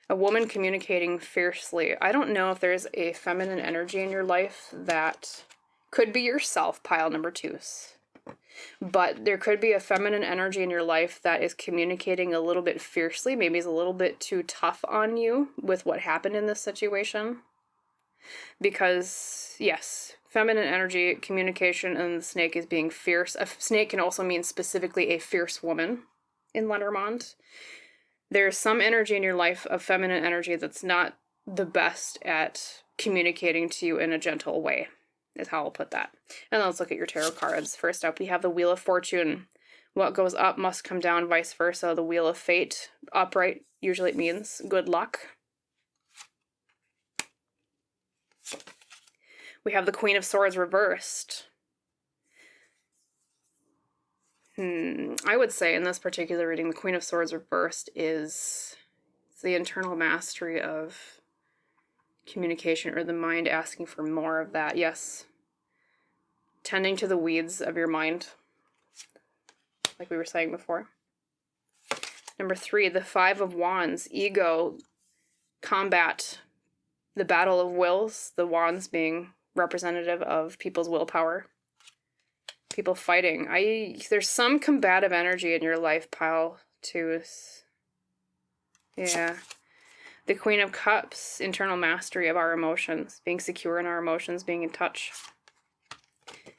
A woman communicating fiercely. I don't know if there's a feminine energy in your life that could be yourself, pile number 2s. But there could be a feminine energy in your life that is communicating a little bit fiercely, maybe is a little bit too tough on you with what happened in this situation. Because, yes, feminine energy, communication, and the snake is being fierce. A snake can also mean specifically a fierce woman in Lenormand. There's some energy in your life of feminine energy that's not the best at communicating to you in a gentle way, is how I'll put that. And let's look at your tarot cards. First up, we have the Wheel of Fortune. What goes up must come down, vice versa. The Wheel of Fate, upright, usually it means good luck. We have the Queen of Swords reversed. I would say in this particular reading, the Queen of Swords reversed is the internal mastery of communication, or the mind asking for more of that. Yes. Tending to the weeds of your mind, like we were saying before. Number 3, the 5 of Wands, ego, combat, the battle of wills, the wands being representative of people's willpower. People fighting. There's some combative energy in your life, pile 2s. Yeah. The Queen of Cups, internal mastery of our emotions, being secure in our emotions, being in touch.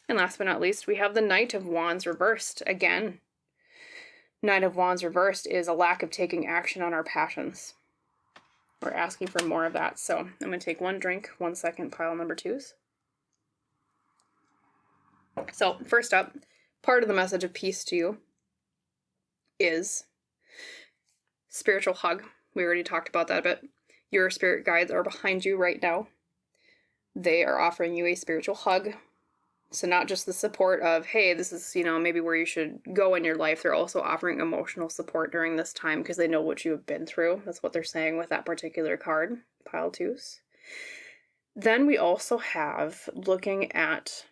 And last but not least, we have the Knight of Wands reversed again. Nine of Wands reversed is a lack of taking action on our passions. We're asking for more of that. So I'm going to take one drink, 1 second, pile number 2s. So first up, part of the message of peace to you is spiritual hug. We already talked about that a bit. Your spirit guides are behind you right now. They are offering you a spiritual hug. So not just the support of, hey, this is, maybe where you should go in your life. They're also offering emotional support during this time because they know what you have been through. That's what they're saying with that particular card, pile 2s. Then we also have, looking at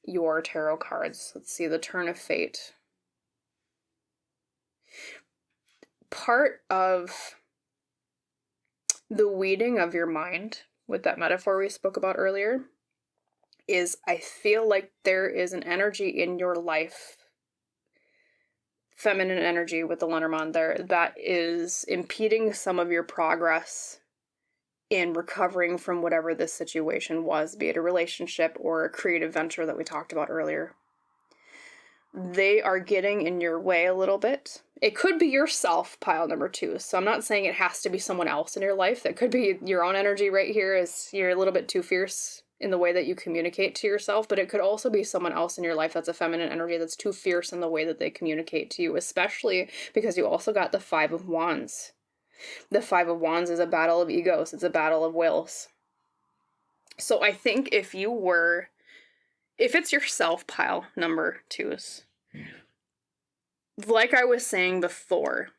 your tarot cards, let's see, the Turn of Fate. Part of the weeding of your mind, with that metaphor we spoke about earlier, is I feel like there is an energy in your life, feminine energy with the Lenormand there, that is impeding some of your progress in recovering from whatever this situation was, be it a relationship or a creative venture that we talked about earlier. They are getting in your way a little bit. It could be yourself, pile number 2. So I'm not saying it has to be someone else in your life. That could be your own energy right here, is you're a little bit too fierce in the way that you communicate to yourself, but it could also be someone else in your life that's a feminine energy that's too fierce in the way that they communicate to you, especially because you also got the 5 of Wands. The 5 of Wands is a battle of egos. It's a battle of wills. So I think if it's yourself, pile number 2s, like I was saying before,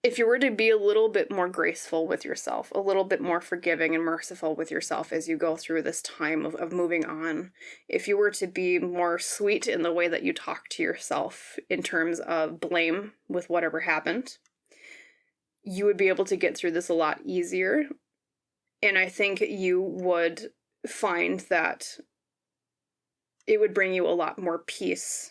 if you were to be a little bit more graceful with yourself, a little bit more forgiving and merciful with yourself as you go through this time of moving on, if you were to be more sweet in the way that you talk to yourself in terms of blame with whatever happened, you would be able to get through this a lot easier. And I think you would find that it would bring you a lot more peace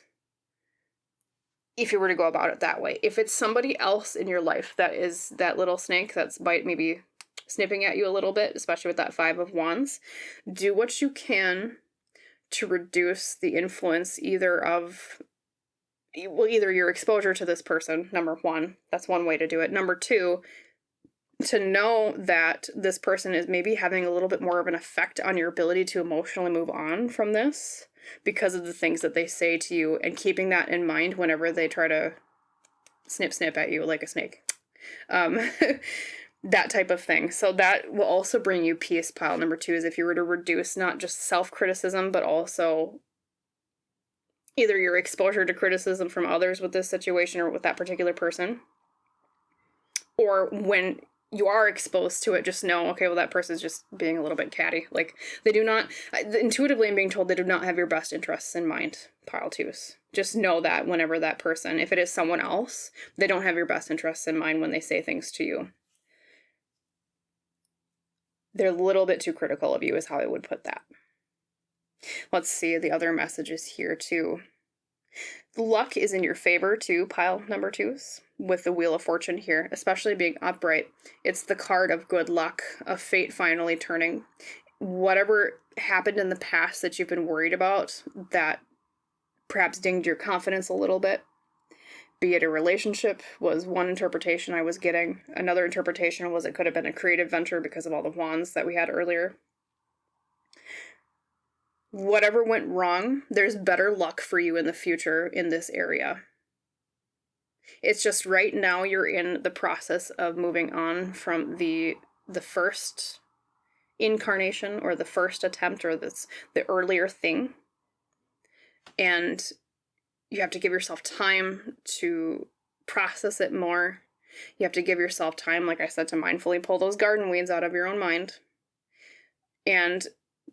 if you were to go about it that way. If it's somebody else in your life that is that little snake that's maybe snipping at you a little bit, especially with that 5 of Wands, do what you can to reduce the influence either your exposure to this person, number 1. That's one way to do it. Number 2, to know that this person is maybe having a little bit more of an effect on your ability to emotionally move on from this because of the things that they say to you, and keeping that in mind whenever they try to snip at you like a snake. That type of thing. So that will also bring you peace, pile number 2, is if you were to reduce not just self-criticism, but also either your exposure to criticism from others with this situation or with that particular person, or when you are exposed to it, just know, okay, well, that person's just being a little bit catty. Like, they do not, intuitively I'm being told, they do not have your best interests in mind, pile 2s. Just know that whenever that person, if it is someone else, they don't have your best interests in mind when they say things to you. They're a little bit too critical of you, is how I would put that. Let's see the other messages here too. Luck is in your favor too, pile number 2s, with the Wheel of Fortune here, especially being upright. It's the card of good luck, of fate finally turning. Whatever happened in the past that you've been worried about, that perhaps dinged your confidence a little bit, be it a relationship, was one interpretation I was getting. Another interpretation was it could have been a creative venture because of all the wands that we had earlier. Whatever went wrong, there's better luck for you in the future in this area. It's just right now you're in the process of moving on from the first incarnation or the first attempt or the earlier thing. And you have to give yourself time to process it more. You have to give yourself time, like I said, to mindfully pull those garden weeds out of your own mind. And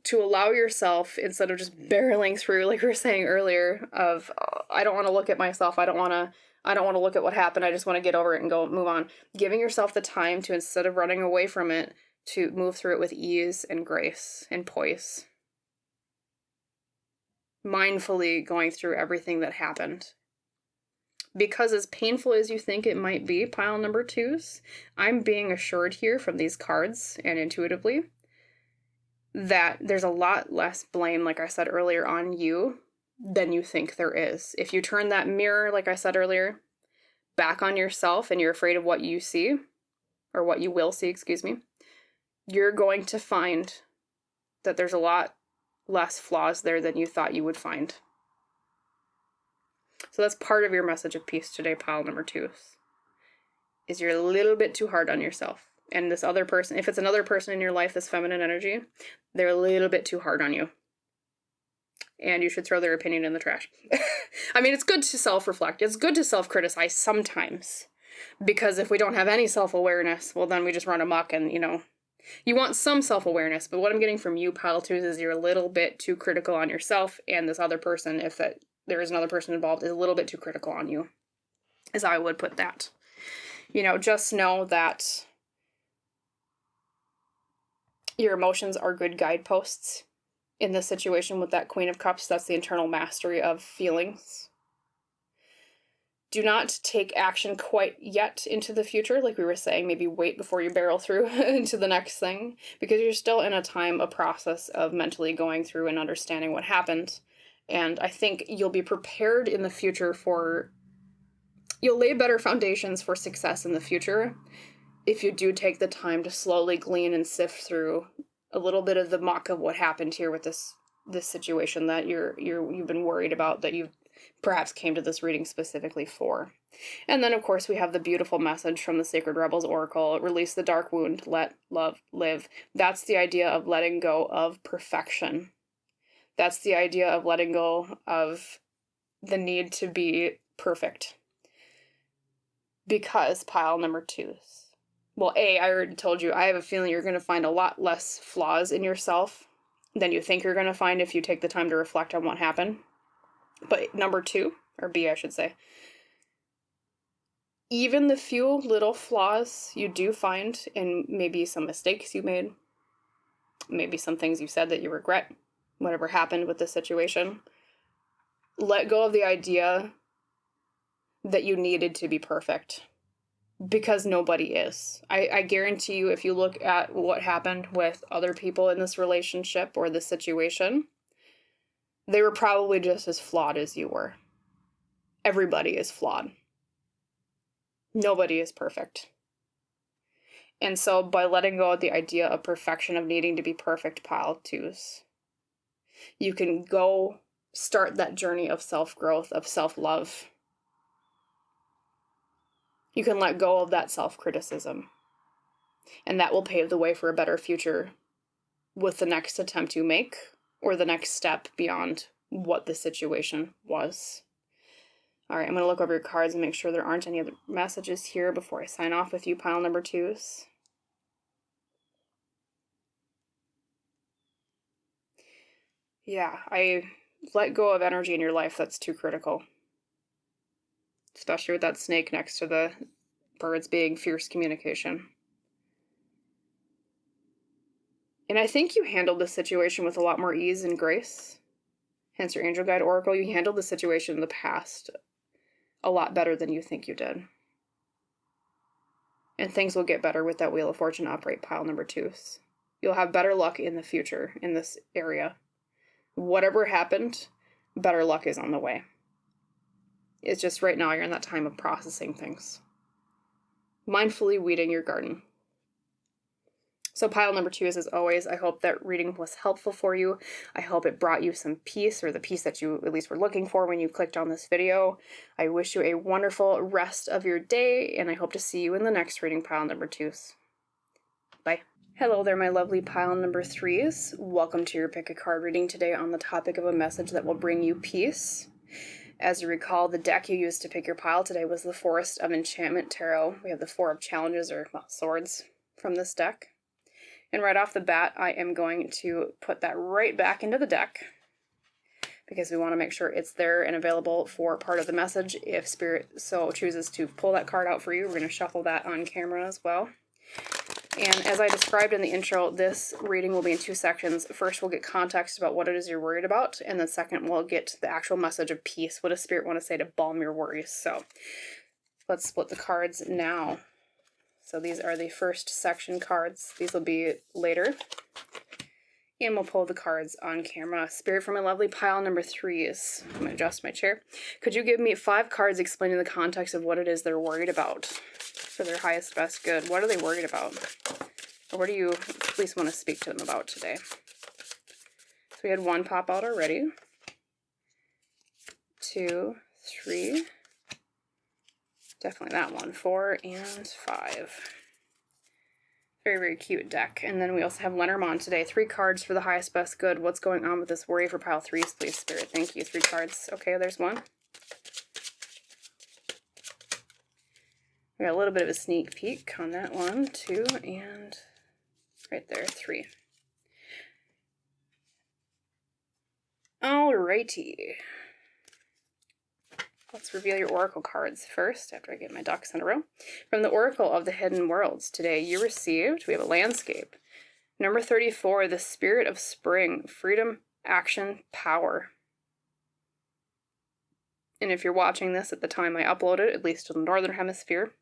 to allow yourself, instead of just barreling through, like we were saying earlier, of I don't want to look at myself, I don't want to look at what happened, I just want to get over it and go move on. Giving yourself the time to, instead of running away from it, to move through it with ease and grace and poise. Mindfully going through everything that happened. Because as painful as you think it might be, pile number 2s, I'm being assured here from these cards and intuitively that there's a lot less blame, like I said earlier, on you than you think there is. If you turn that mirror, like I said earlier, back on yourself and you're afraid of what you see, or what you will see, excuse me, you're going to find that there's a lot less flaws there than you thought you would find. So that's part of your message of peace today, pile number 2, is you're a little bit too hard on yourself. And this other person, if it's another person in your life, this feminine energy, they're a little bit too hard on you. And you should throw their opinion in the trash. I mean, it's good to self-reflect. It's good to self-criticize sometimes. Because if we don't have any self-awareness, well, then we just run amok and, you want some self-awareness. But what I'm getting from you, pile 2, is you're a little bit too critical on yourself. And this other person, if there is another person involved, is a little bit too critical on you, is how I would put that. Just know that your emotions are good guideposts in this situation with that Queen of Cups. That's the internal mastery of feelings. Do not take action quite yet into the future, like we were saying. Maybe wait before you barrel through into the next thing, because you're still in a process of mentally going through and understanding what happened. And I think you'll be prepared in the future you'll lay better foundations for success in the future if you do take the time to slowly glean and sift through a little bit of the muck of what happened here with this situation that you've been worried about, that you perhaps came to this reading specifically for. And then, of course, we have the beautiful message from the Sacred Rebels Oracle: release the dark wound, let love live. That's the idea of letting go of perfection. That's the idea of letting go of the need to be perfect. Because pile number 2, well, I already told you, I have a feeling you're going to find a lot less flaws in yourself than you think you're going to find if you take the time to reflect on what happened. But number 2, or B, I should say, even the few little flaws you do find in maybe some mistakes you made, maybe some things you said that you regret, whatever happened with this situation, let go of the idea that you needed to be perfect, because nobody is. I guarantee you, if you look at what happened with other people in this relationship or this situation, they were probably just as flawed as you were. Everybody is flawed. Nobody is perfect. And so by letting go of the idea of perfection, of needing to be perfect, pile 2s, you can go start that journey of self-growth, of self-love. You can let go of that self-criticism. And that will pave the way for a better future with the next attempt you make, or the next step beyond what the situation was. All right, I'm going to look over your cards and make sure there aren't any other messages here before I sign off with you, pile number 2s. Yeah, I let go of energy in your life that's too critical. Especially with that snake next to the birds being fierce communication. And I think you handled this situation with a lot more ease and grace. Hence your angel guide oracle. You handled the situation in the past a lot better than you think you did. And things will get better with that Wheel of Fortune upright, pile number 2s. You'll have better luck in the future in this area. Whatever happened, better luck is on the way. It's just right now you're in that time of processing things. Mindfully weeding your garden. So pile number 2 is, as always, I hope that reading was helpful for you. I hope it brought you some peace, or the peace that you at least were looking for when you clicked on this video. I wish you a wonderful rest of your day, and I hope to see you in the next reading, pile number 2s. Bye. Hello there, my lovely pile number 3s. Welcome to your pick a card reading today on the topic of a message that will bring you peace. As you recall, the deck you used to pick your pile today was the Forest of Enchantment Tarot. We have the 4 of Challenges, or swords, from this deck. And right off the bat, I am going to put that right back into the deck, because we want to make sure it's there and available for part of the message. If Spirit so chooses to pull that card out for you, we're going to shuffle that on camera as well. And as I described in the intro, this reading will be in 2 sections. First, we'll get context about what it is you're worried about, and then second, we'll get the actual message of peace. What does Spirit want to say to balm your worries? So let's split the cards now. So these are the first section cards. These will be later. And we'll pull the cards on camera. Spirit for my lovely pile number 3s. I'm going to adjust my chair. Could you give me 5 cards explaining the context of what it is they're worried about for their highest, best good? What are they worried about? Or what do you at least want to speak to them about today? So we had 1 pop out already. 2, 3. Definitely that one. 4 and 5. Very, very cute deck. And then we also have Lenormand today. 3 cards for the highest, best good. What's going on with this worry for pile 3s, please, Spirit? Thank you. 3 cards. Okay, there's 1. We got a little bit of a sneak peek on that one. 2 and right there, 3. Alrighty. Let's reveal your oracle cards first, after I get my ducks in a row. From the Oracle of the Hidden Worlds, today you received, we have a landscape. Number 34, the spirit of spring, freedom, action, power. And if you're watching this at the time I upload it, at least to the Northern Hemisphere,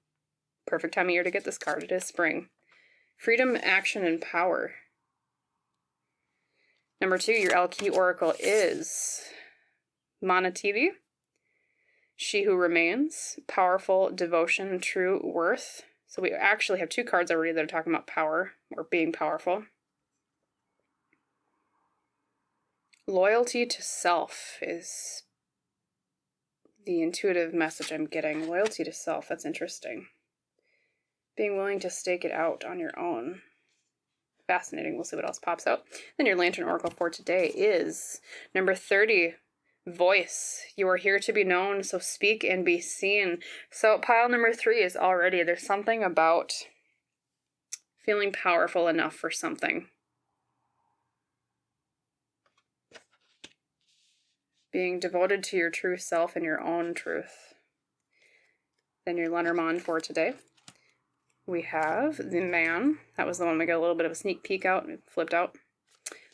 perfect time of year to get this card, it is spring. Freedom, action, and power. Number 2, your Elle Qui Oracle is Mana TV. She Who Remains, powerful, devotion, true worth. So we actually have 2 cards already that are talking about power, or being powerful. Loyalty to self is the intuitive message I'm getting. Loyalty to self, that's interesting. Being willing to stake it out on your own. Fascinating. We'll see what else pops out. Then your Lantern Oracle for today is number 30. Voice. You are here to be known, so speak and be seen. So pile number 3 is already, there's something about feeling powerful enough for something. Being devoted to your true self and your own truth. Then your Lenormand for today. We have the Man. That was the one we got a little bit of a sneak peek out and flipped out.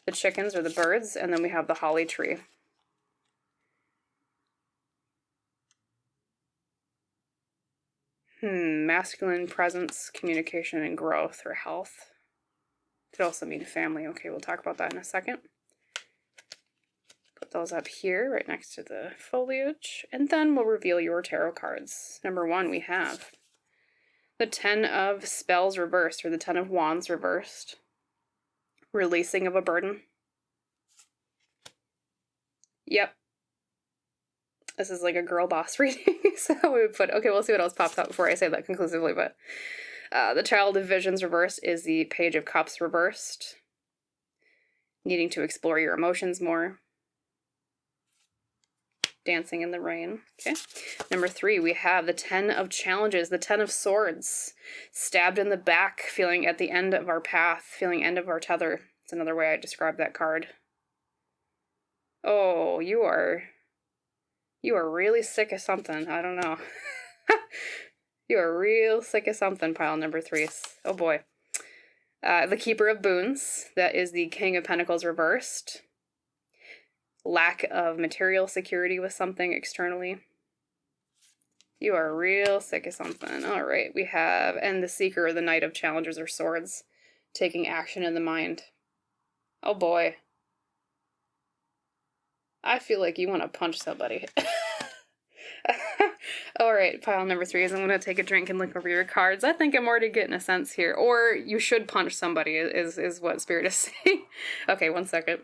The chickens or the birds, and then we have the holly tree. Masculine presence, communication, and growth or health. Could also mean family. Okay, we'll talk about that in a second. Put those up here right next to the foliage. And then we'll reveal your tarot cards. Number 1, we have the 10 of Spells reversed, or the 10 of Wands reversed. Releasing of a burden. Yep. This is like a girl boss reading, so we would put, okay, we'll see what else pops out before I say that conclusively, but the Child of Visions reversed is the Page of Cups reversed. Needing to explore your emotions more. Dancing in the rain. Okay. Number 3, we have the 10 of Challenges, the 10 of Swords. Stabbed in the back, feeling at the end of our path, feeling end of our tether. It's another way I describe that card. Oh, you are really sick of something. I don't know. You are real sick of something, pile number 3s. Oh boy. The Keeper of Boons. That is the King of Pentacles reversed. Lack of material security with something externally. You are real sick of something. All right. We have, and the Seeker, or the Knight of Challenges or Swords. Taking action in the mind. Oh boy. I feel like you want to punch somebody. All right, pile number 3 is I'm going to take a drink and look over your cards. I think I'm already getting a sense here. Or you should punch somebody is what Spirit is saying. Okay, 1 second.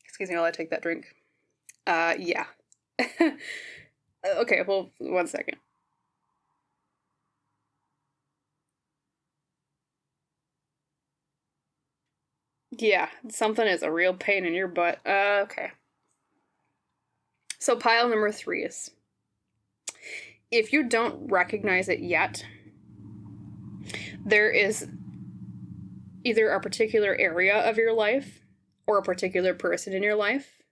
Excuse me while I take that drink. Yeah. Okay, well, 1 second. Yeah, something is a real pain in your butt. Okay. So pile number 3 is, if you don't recognize it yet, there is either a particular area of your life or a particular person in your life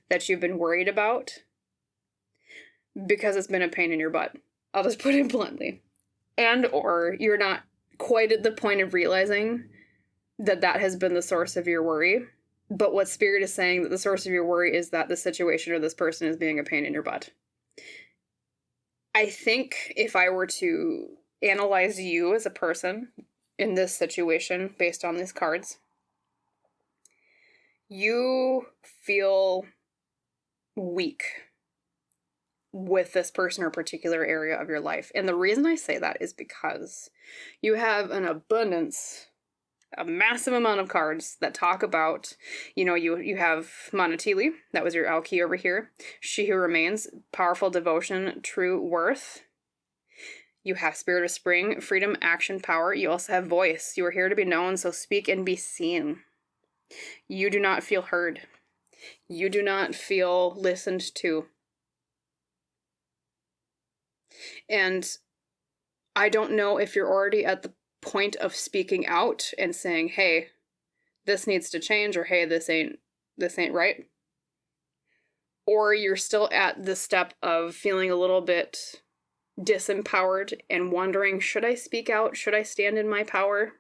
that you've been worried about because it's been a pain in your butt. I'll just put it bluntly. And or you're not quite at the point of realizing that that has been the source of your worry. But what Spirit is saying, that the source of your worry is that the situation or this person is being a pain in your butt. I think if I were to analyze you as a person in this situation based on these cards, you feel weak with this person or particular area of your life. And the reason I say that is because you have an abundance, a massive amount of cards that talk about, you have Monotili, that was your Elle Qui over here. She Who Remains, powerful devotion, true worth. You have Spirit of Spring, freedom, action, power. You also have voice. You are here to be known, so speak and be seen. You do not feel heard. You do not feel listened to. And I don't know if you're already at the point of speaking out and saying, hey, this needs to change, or hey, this ain't right. Or you're still at the step of feeling a little bit disempowered and wondering, should I speak out? Should I stand in my power?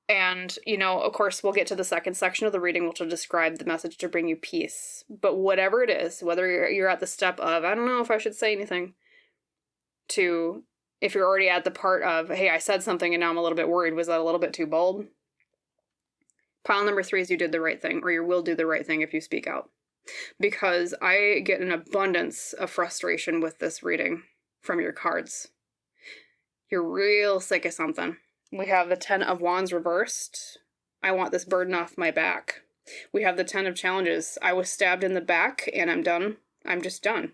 And, of course, we'll get to the second section of the reading, which will describe the message to bring you peace. But whatever it is, whether you're at the step of, I don't know if I should say anything, to if you're already at the part of, hey, I said something and now I'm a little bit worried, was that a little bit too bold? Pile number 3 is you did the right thing, or you will do the right thing if you speak out. Because I get an abundance of frustration with this reading from your cards. You're real sick of something. We have the 10 of Wands reversed. I want this burden off my back. We have the 10 of Challenges. I was stabbed in the back and I'm done. I'm just done.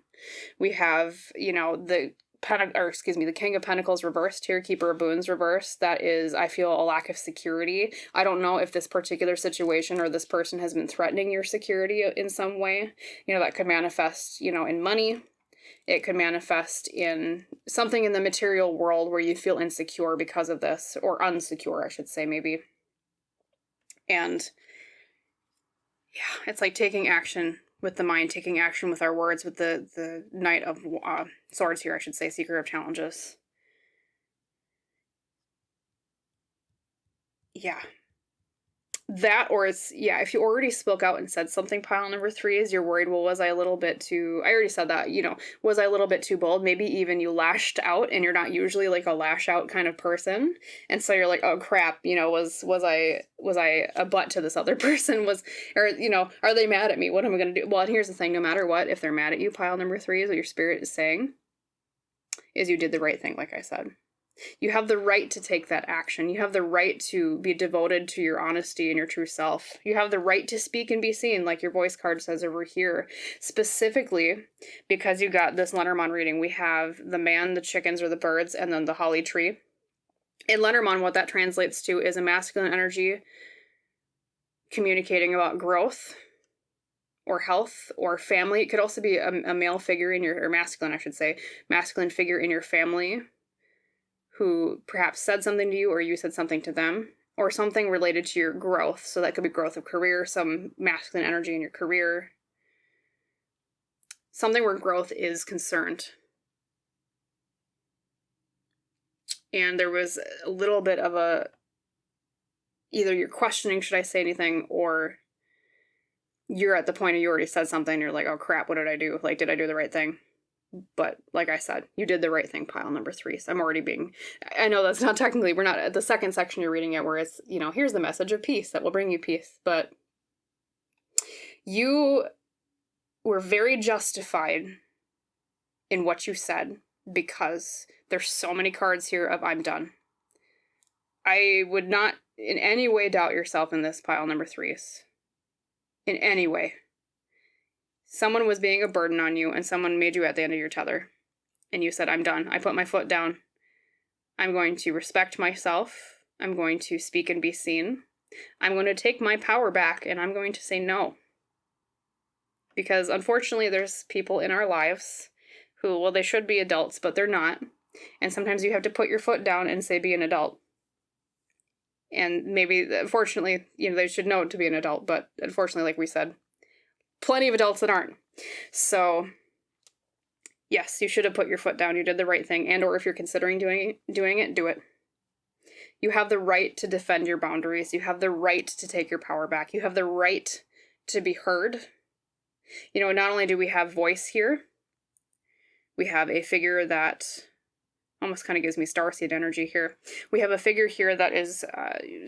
We have, the King of Pentacles reversed here, Keeper of Boons reversed. That is, I feel a lack of security. I don't know if this particular situation or this person has been threatening your security in some way. That could manifest, in money. It could manifest in something in the material world where you feel insecure because of this, or unsecure, I should say, maybe. And yeah, it's like taking action with the mind, taking action with our words, with the Knight of Swords here, I should say, Seeker of Challenges. Yeah. That, or it's, if you already spoke out and said something, pile number 3 is you're worried, well, was I a little bit too, I already said that, was I a little bit too bold? Maybe even you lashed out, and you're not usually like a lash out kind of person. And so you're like, oh crap, was I a butt to this other person? Are they mad at me? What am I going to do? Well, and here's the thing, no matter what, if they're mad at you, pile number 3 is what your spirit is saying, is you did the right thing, like I said. You have the right to take that action. You have the right to be devoted to your honesty and your true self. You have the right to speak and be seen, like your voice card says over here. Specifically, because you got this Lenormand reading, we have the man, the chickens or the birds, and then the holly tree. In Lenormand, what that translates to is a masculine energy communicating about growth or health or family. It could also be a male figure in your, or masculine, I should say, masculine figure in your family, who perhaps said something to you or you said something to them, or something related to your growth. So that could be growth of career, some masculine energy in your career, something where growth is concerned. And there was a little bit of either you're questioning, should I say anything, or you're at the point of you already said something, you're like, oh crap, what did I do? Like, did I do the right thing? But like I said, you did the right thing, pile number 3. So I'm already I know that's not technically, we're not at the second section you're reading it where it's, here's the message of peace that will bring you peace. But you were very justified in what you said, because there's so many cards here of I'm done. I would not in any way doubt yourself in this, pile number 3s. In any way. Someone was being a burden on you, and someone made you at the end of your tether. And you said, I'm done. I put my foot down. I'm going to respect myself. I'm going to speak and be seen. I'm going to take my power back, and I'm going to say no. Because unfortunately, there's people in our lives who, well, they should be adults, but they're not. And sometimes you have to put your foot down and say, be an adult. And maybe, unfortunately, they should know to be an adult, but unfortunately, like we said, plenty of adults that aren't. So, yes, you should have put your foot down. You did the right thing. And or if you're considering doing it, do it. You have the right to defend your boundaries. You have the right to take your power back. You have the right to be heard. Not only do we have voice here, we have a figure that Almost kind of gives me starseed energy here. We have a figure here that is,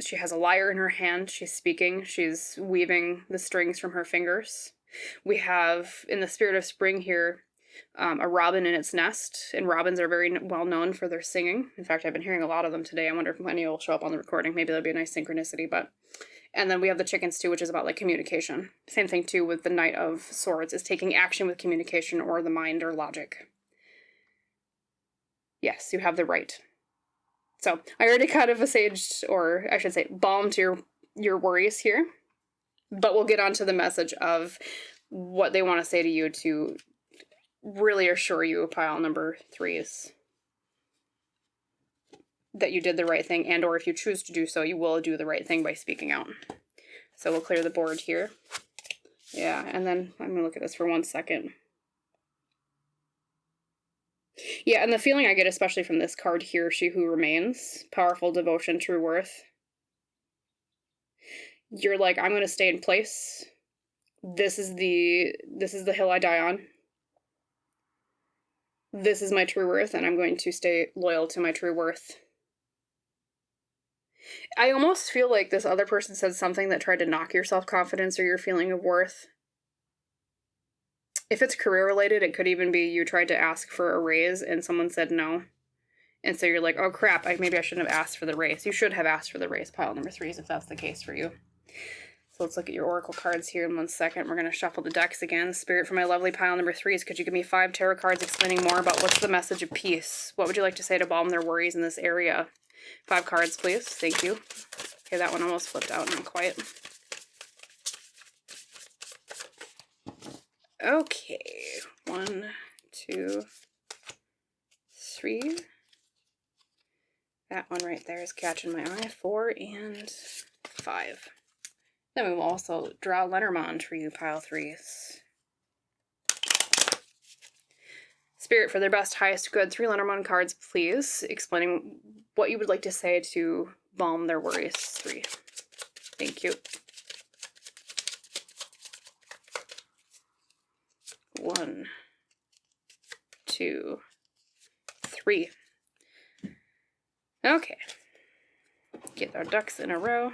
she has a lyre in her hand. She's speaking. She's weaving the strings from her fingers. We have, in the spirit of spring here, a robin in its nest. And robins are very well known for their singing. In fact, I've been hearing a lot of them today. I wonder if any will show up on the recording. Maybe that'll be a nice synchronicity, but... And then we have the chickens too, which is about like communication. Same thing too with the Knight of Swords, is taking action with communication or the mind or logic. Yes, you have the right. So I already kind of assuaged, or I should say balmed your worries here, but we'll get on to the message of what they want to say to you to really assure you, pile number 3s, that you did the right thing, and or if you choose to do so, you will do the right thing by speaking out. So we'll clear the board here. Yeah, and then I'm going to look at this for 1 second. Yeah, and the feeling I get, especially from this card here, She Who Remains, powerful devotion, true worth. You're like, I'm going to stay in place. This is the hill I die on. This is my true worth, and I'm going to stay loyal to my true worth. I almost feel like this other person said something that tried to knock your self-confidence or your feeling of worth. If it's career related, it could even be you tried to ask for a raise and someone said no. And so you're like, oh crap, maybe I shouldn't have asked for the raise. You should have asked for the raise, pile number 3s, if that's the case for you. So let's look at your oracle cards here in 1 second. We're going to shuffle the decks again. Spirit, for my lovely pile number 3s, could you give me 5 tarot cards explaining more about what's the message of peace? What would you like to say to balm their worries in this area? 5 cards, please. Thank you. Okay, that one almost flipped out. Not quite. Okay. 1, 2, 3. That one right there is catching my eye. 4 and 5. Then we will also draw Lenormand for you, pile 3s. Spirit, for their best, highest good, 3 Lenormand cards, please, explaining what you would like to say to balm their worries. 3. Thank you. 1, 2, 3. Okay. Get our ducks in a row.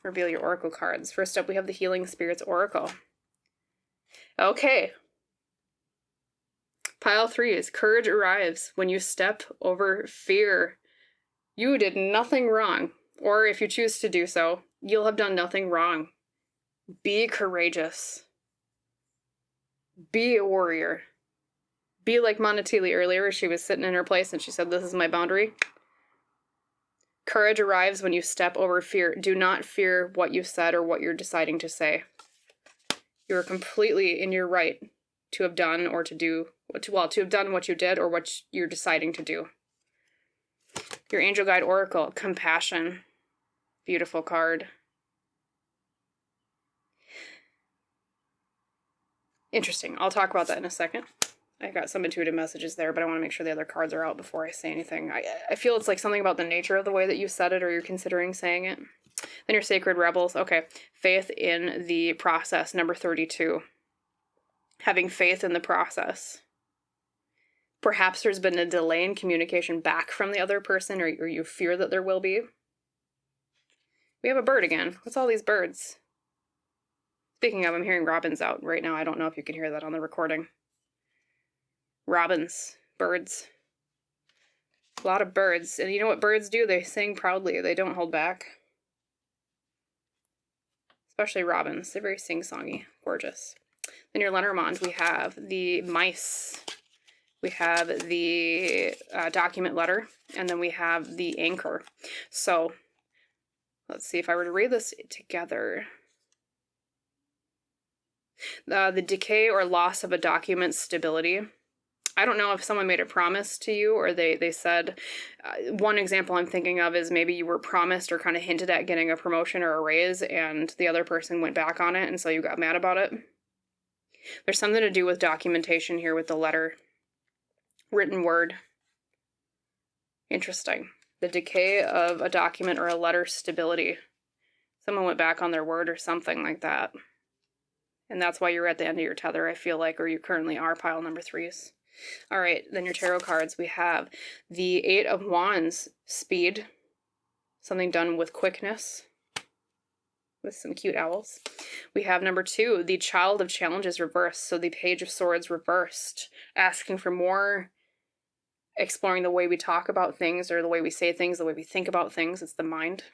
Reveal your oracle cards. First up, we have the Healing Spirits Oracle. Okay. Pile 3s. Courage arrives when you step over fear. You did nothing wrong. Or if you choose to do so, you'll have done nothing wrong. Be courageous. Be a warrior. Be like Monotili earlier. She was sitting in her place and she said, this is my boundary. Courage arrives when you step over fear. Do not fear what you said or what you're deciding to say. You are completely in your right to have done or to do, to have done what you did or what you're deciding to do. Your Angel Guide Oracle, Compassion. Beautiful card. Interesting. I'll talk about that in a second. I got some intuitive messages there, but I want to make sure the other cards are out before I say anything. I feel it's like something about the nature of the way that you said it or you're considering saying it. Then your Sacred Rebels. Okay. Faith in the process, number 32. Having faith in the process. Perhaps there's been a delay in communication back from the other person, or you fear that there will be. We have a bird again. What's all these birds? Speaking of, I'm hearing robins out right now. I don't know if you can hear that on the recording. Robins, birds. A lot of birds. And you know what birds do? They sing proudly. They don't hold back. Especially robins. They're very sing-songy. Gorgeous. Then your Lenormand, we have the mice. We have the document letter. And then we have the anchor. So, let's see if I were to read this together. The decay or loss of a document's stability. I don't know if someone made a promise to you or they said, one example I'm thinking of is maybe you were promised or kind of hinted at getting a promotion or a raise and the other person went back on it and so you got mad about it. There's something to do with documentation here with the letter. Written word. Interesting. The decay of a document or a letter's stability. Someone went back on their word or something like that. And that's why you're at the end of your tether, I feel like, or you currently are, pile number 3s. All right, then your tarot cards. We have the Eight of Wands, speed, something done with quickness, with some cute owls. We have number 2, the Child of Challenges reversed, so the Page of Swords reversed, asking for more, exploring the way we talk about things or the way we say things, the way we think about things. It's the mind.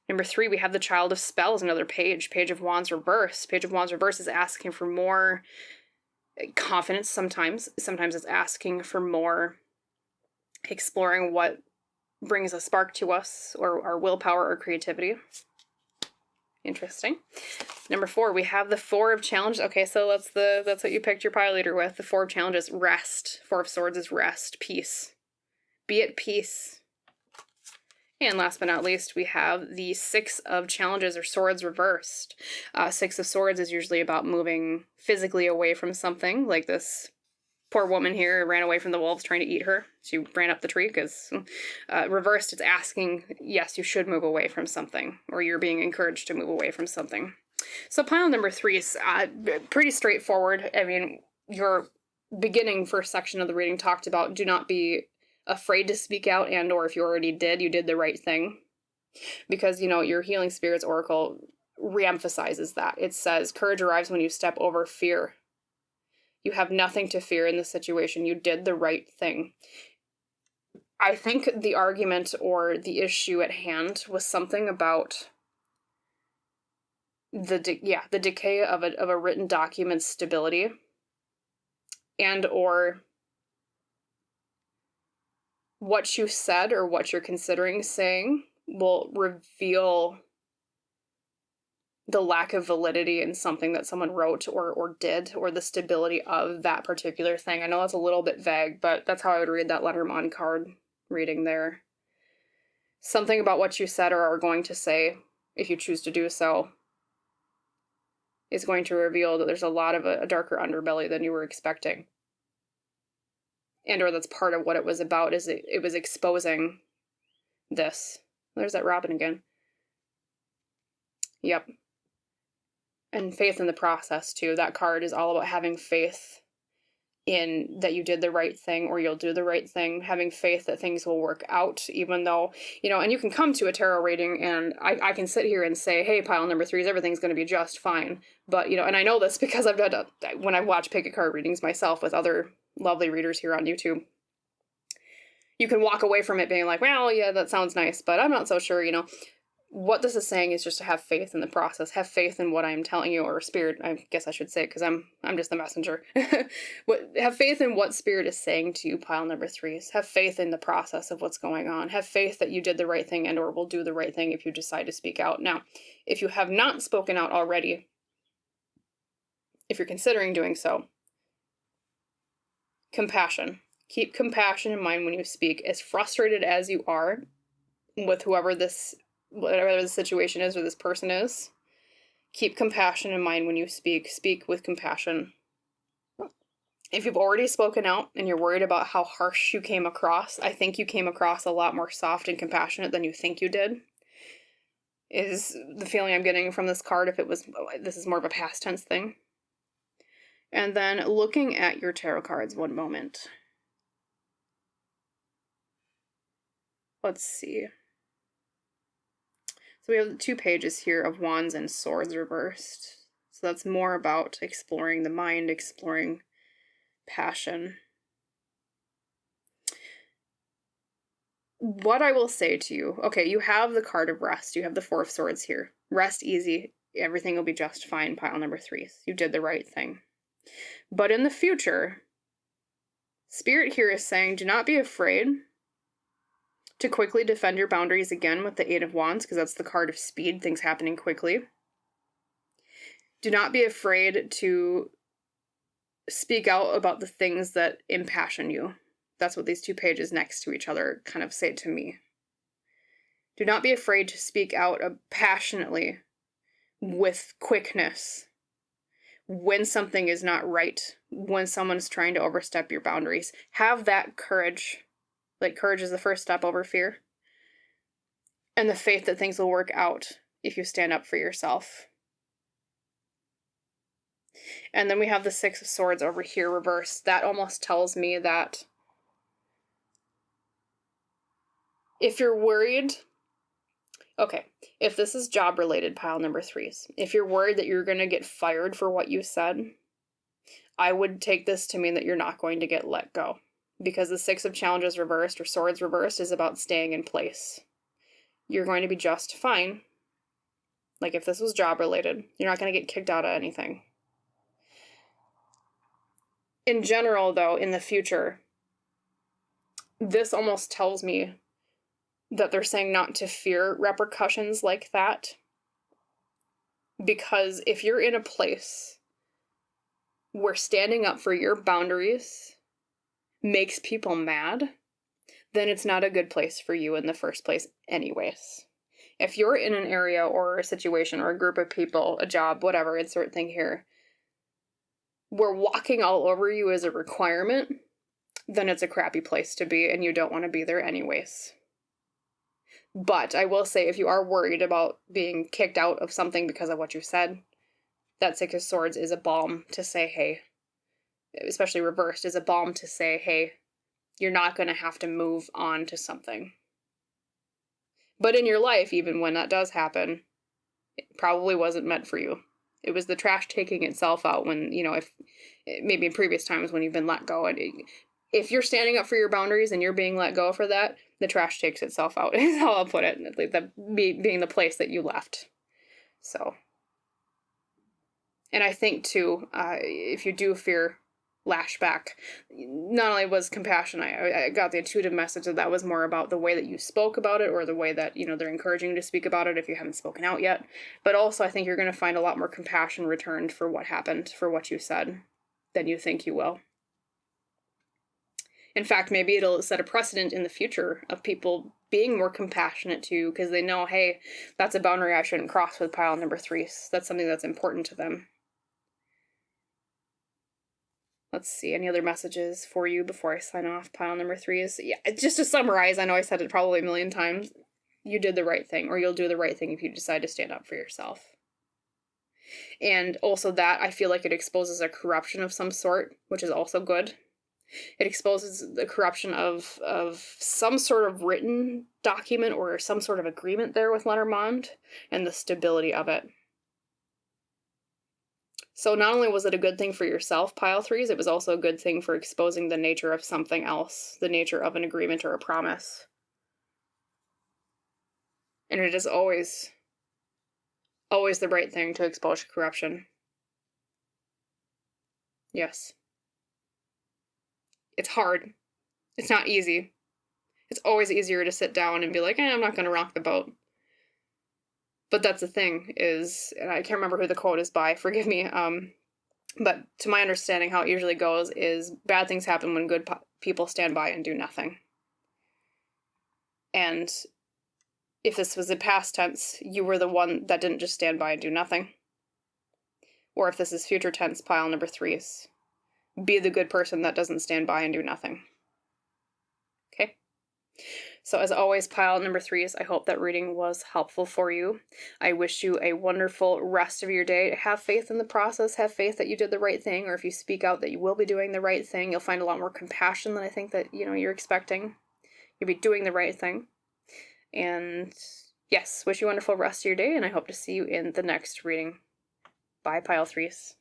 Number 3, we have the Child of Spells, another page, Page of Wands reversed. Page of Wands reversed is asking for more confidence sometimes. Sometimes it's asking for more, exploring what brings a spark to us, or our willpower or creativity. Interesting. Number 4, we have the Four of Challenges. Okay, so that's what you picked your pile leader with. The Four of Challenges, rest. Four of Swords is rest, peace. Be at peace. And last but not least, we have the Six of Challenges, or Swords reversed. Six of Swords is usually about moving physically away from something, like this poor woman here ran away from the wolves trying to eat her. She ran up the tree because reversed, it's asking, yes, you should move away from something, or you're being encouraged to move away from something. So pile number 3 is pretty straightforward. I mean, your beginning first section of the reading talked about do not be afraid to speak out, and or if you already did, you did the right thing. Because, you know, your Healing Spirits Oracle reemphasizes that. It says, courage arrives when you step over fear. You have nothing to fear in this situation. You did the right thing. I think the argument or the issue at hand was something about the decay of a written document's stability, and or what you said or what you're considering saying will reveal the lack of validity in something that someone wrote or did, or the stability of that particular thing. I know that's a little bit vague, but that's how I would read that Lenormand card reading there. Something about what you said or are going to say, if you choose to do so, is going to reveal that there's a lot of a darker underbelly than you were expecting. And or that's part of what it was about, is it was exposing this. There's that Robin again. Yep. And faith in the process, too. That card is all about having faith in that you did the right thing, or you'll do the right thing. Having faith that things will work out, even though, you know, and you can come to a tarot reading and I can sit here and say, hey, pile number 3, everything's going to be just fine. But, you know, and I know this because I've done when I've watched pick a card readings myself with other lovely readers here on YouTube. You can walk away from it being like, well, yeah, that sounds nice, but I'm not so sure, you know. What this is saying is just to have faith in the process, have faith in what I'm telling you, or spirit, I guess I should say, because I'm just the messenger. Have faith in what spirit is saying to you, pile number 3s. Have faith in the process of what's going on. Have faith that you did the right thing and or will do the right thing if you decide to speak out. Now, if you have not spoken out already, if you're considering doing so, compassion. Keep compassion in mind when you speak. As frustrated as you are with whatever the situation is or this person is, keep compassion in mind when you speak. Speak with compassion. If you've already spoken out and you're worried about how harsh you came across, I think you came across a lot more soft and compassionate than you think you did, is the feeling I'm getting from this card, if this is more of a past tense thing. And then looking at your tarot cards one moment. Let's see. So we have 2 pages here of Wands and Swords reversed. So that's more about exploring the mind, exploring passion. What I will say to you, okay, you have the card of rest. You have the Four of Swords here. Rest easy. Everything will be just fine, pile number 3s. You did the right thing. But in the future, Spirit here is saying, do not be afraid to quickly defend your boundaries again with the Eight of Wands, because that's the card of speed, things happening quickly. Do not be afraid to speak out about the things that impassion you. That's what these 2 pages next to each other kind of say to me. Do not be afraid to speak out passionately with quickness when something is not right, when someone's trying to overstep your boundaries. Have that courage. Like, courage is the first step over fear. And the faith that things will work out if you stand up for yourself. And then we have the Six of Swords over here reversed. That almost tells me that if you're worried, okay, if this is job-related, pile number 3s, if you're worried that you're going to get fired for what you said, I would take this to mean that you're not going to get let go. Because the Six of Challenges reversed, or Swords reversed, is about staying in place. You're going to be just fine. Like if this was job-related, you're not going to get kicked out of anything. In general, though, in the future, this almost tells me that they're saying not to fear repercussions like that. Because if you're in a place where standing up for your boundaries makes people mad, then it's not a good place for you in the first place anyways. If you're in an area or a situation or a group of people, a job, whatever, insert thing here, where walking all over you is a requirement, then it's a crappy place to be and you don't want to be there anyways. But I will say, if you are worried about being kicked out of something because of what you said, that Six of Swords is a balm to say, hey, especially reversed, is a balm to say, hey, you're not going to have to move on to something. But in your life, even when that does happen, it probably wasn't meant for you. It was the trash taking itself out when, if maybe in previous times when you've been let go. And if you're standing up for your boundaries and you're being let go for that, the trash takes itself out, is how I'll put it. Being the place that you left. So. And I think, too, if you do fear lashback, not only was compassion, I got the intuitive message that was more about the way that you spoke about it, or the way that, they're encouraging you to speak about it if you haven't spoken out yet. But also, I think you're going to find a lot more compassion returned for what happened, for what you said, than you think you will. In fact, maybe it'll set a precedent in the future of people being more compassionate to you, because they know, hey, that's a boundary I shouldn't cross with pile number 3. That's something that's important to them. Let's see, any other messages for you before I sign off? Pile number 3 is, just to summarize, I know I said it probably a million times, you did the right thing, or you'll do the right thing if you decide to stand up for yourself. And also that, I feel like it exposes a corruption of some sort, which is also good. It exposes the corruption of some sort of written document or some sort of agreement there with Lenormand, and the stability of it. So not only was it a good thing for yourself, pile 3s, it was also a good thing for exposing the nature of something else, the nature of an agreement or a promise. And it is always the right thing to expose corruption. Yes. It's hard. It's not easy. It's always easier to sit down and be like, I'm not going to rock the boat. But that's the thing is, and I can't remember who the quote is by, forgive me, but to my understanding, how it usually goes is bad things happen when good people stand by and do nothing. And if this was in past tense, you were the one that didn't just stand by and do nothing. Or if this is future tense, pile number 3s, be the good person that doesn't stand by and do nothing. Okay? So as always, pile number 3s, I hope that reading was helpful for you. I wish you a wonderful rest of your day. Have faith in the process. Have faith that you did the right thing, or if you speak out that you will be doing the right thing, you'll find a lot more compassion than I think that, you're expecting. You'll be doing the right thing. And yes, wish you a wonderful rest of your day, and I hope to see you in the next reading. Bye, pile 3s.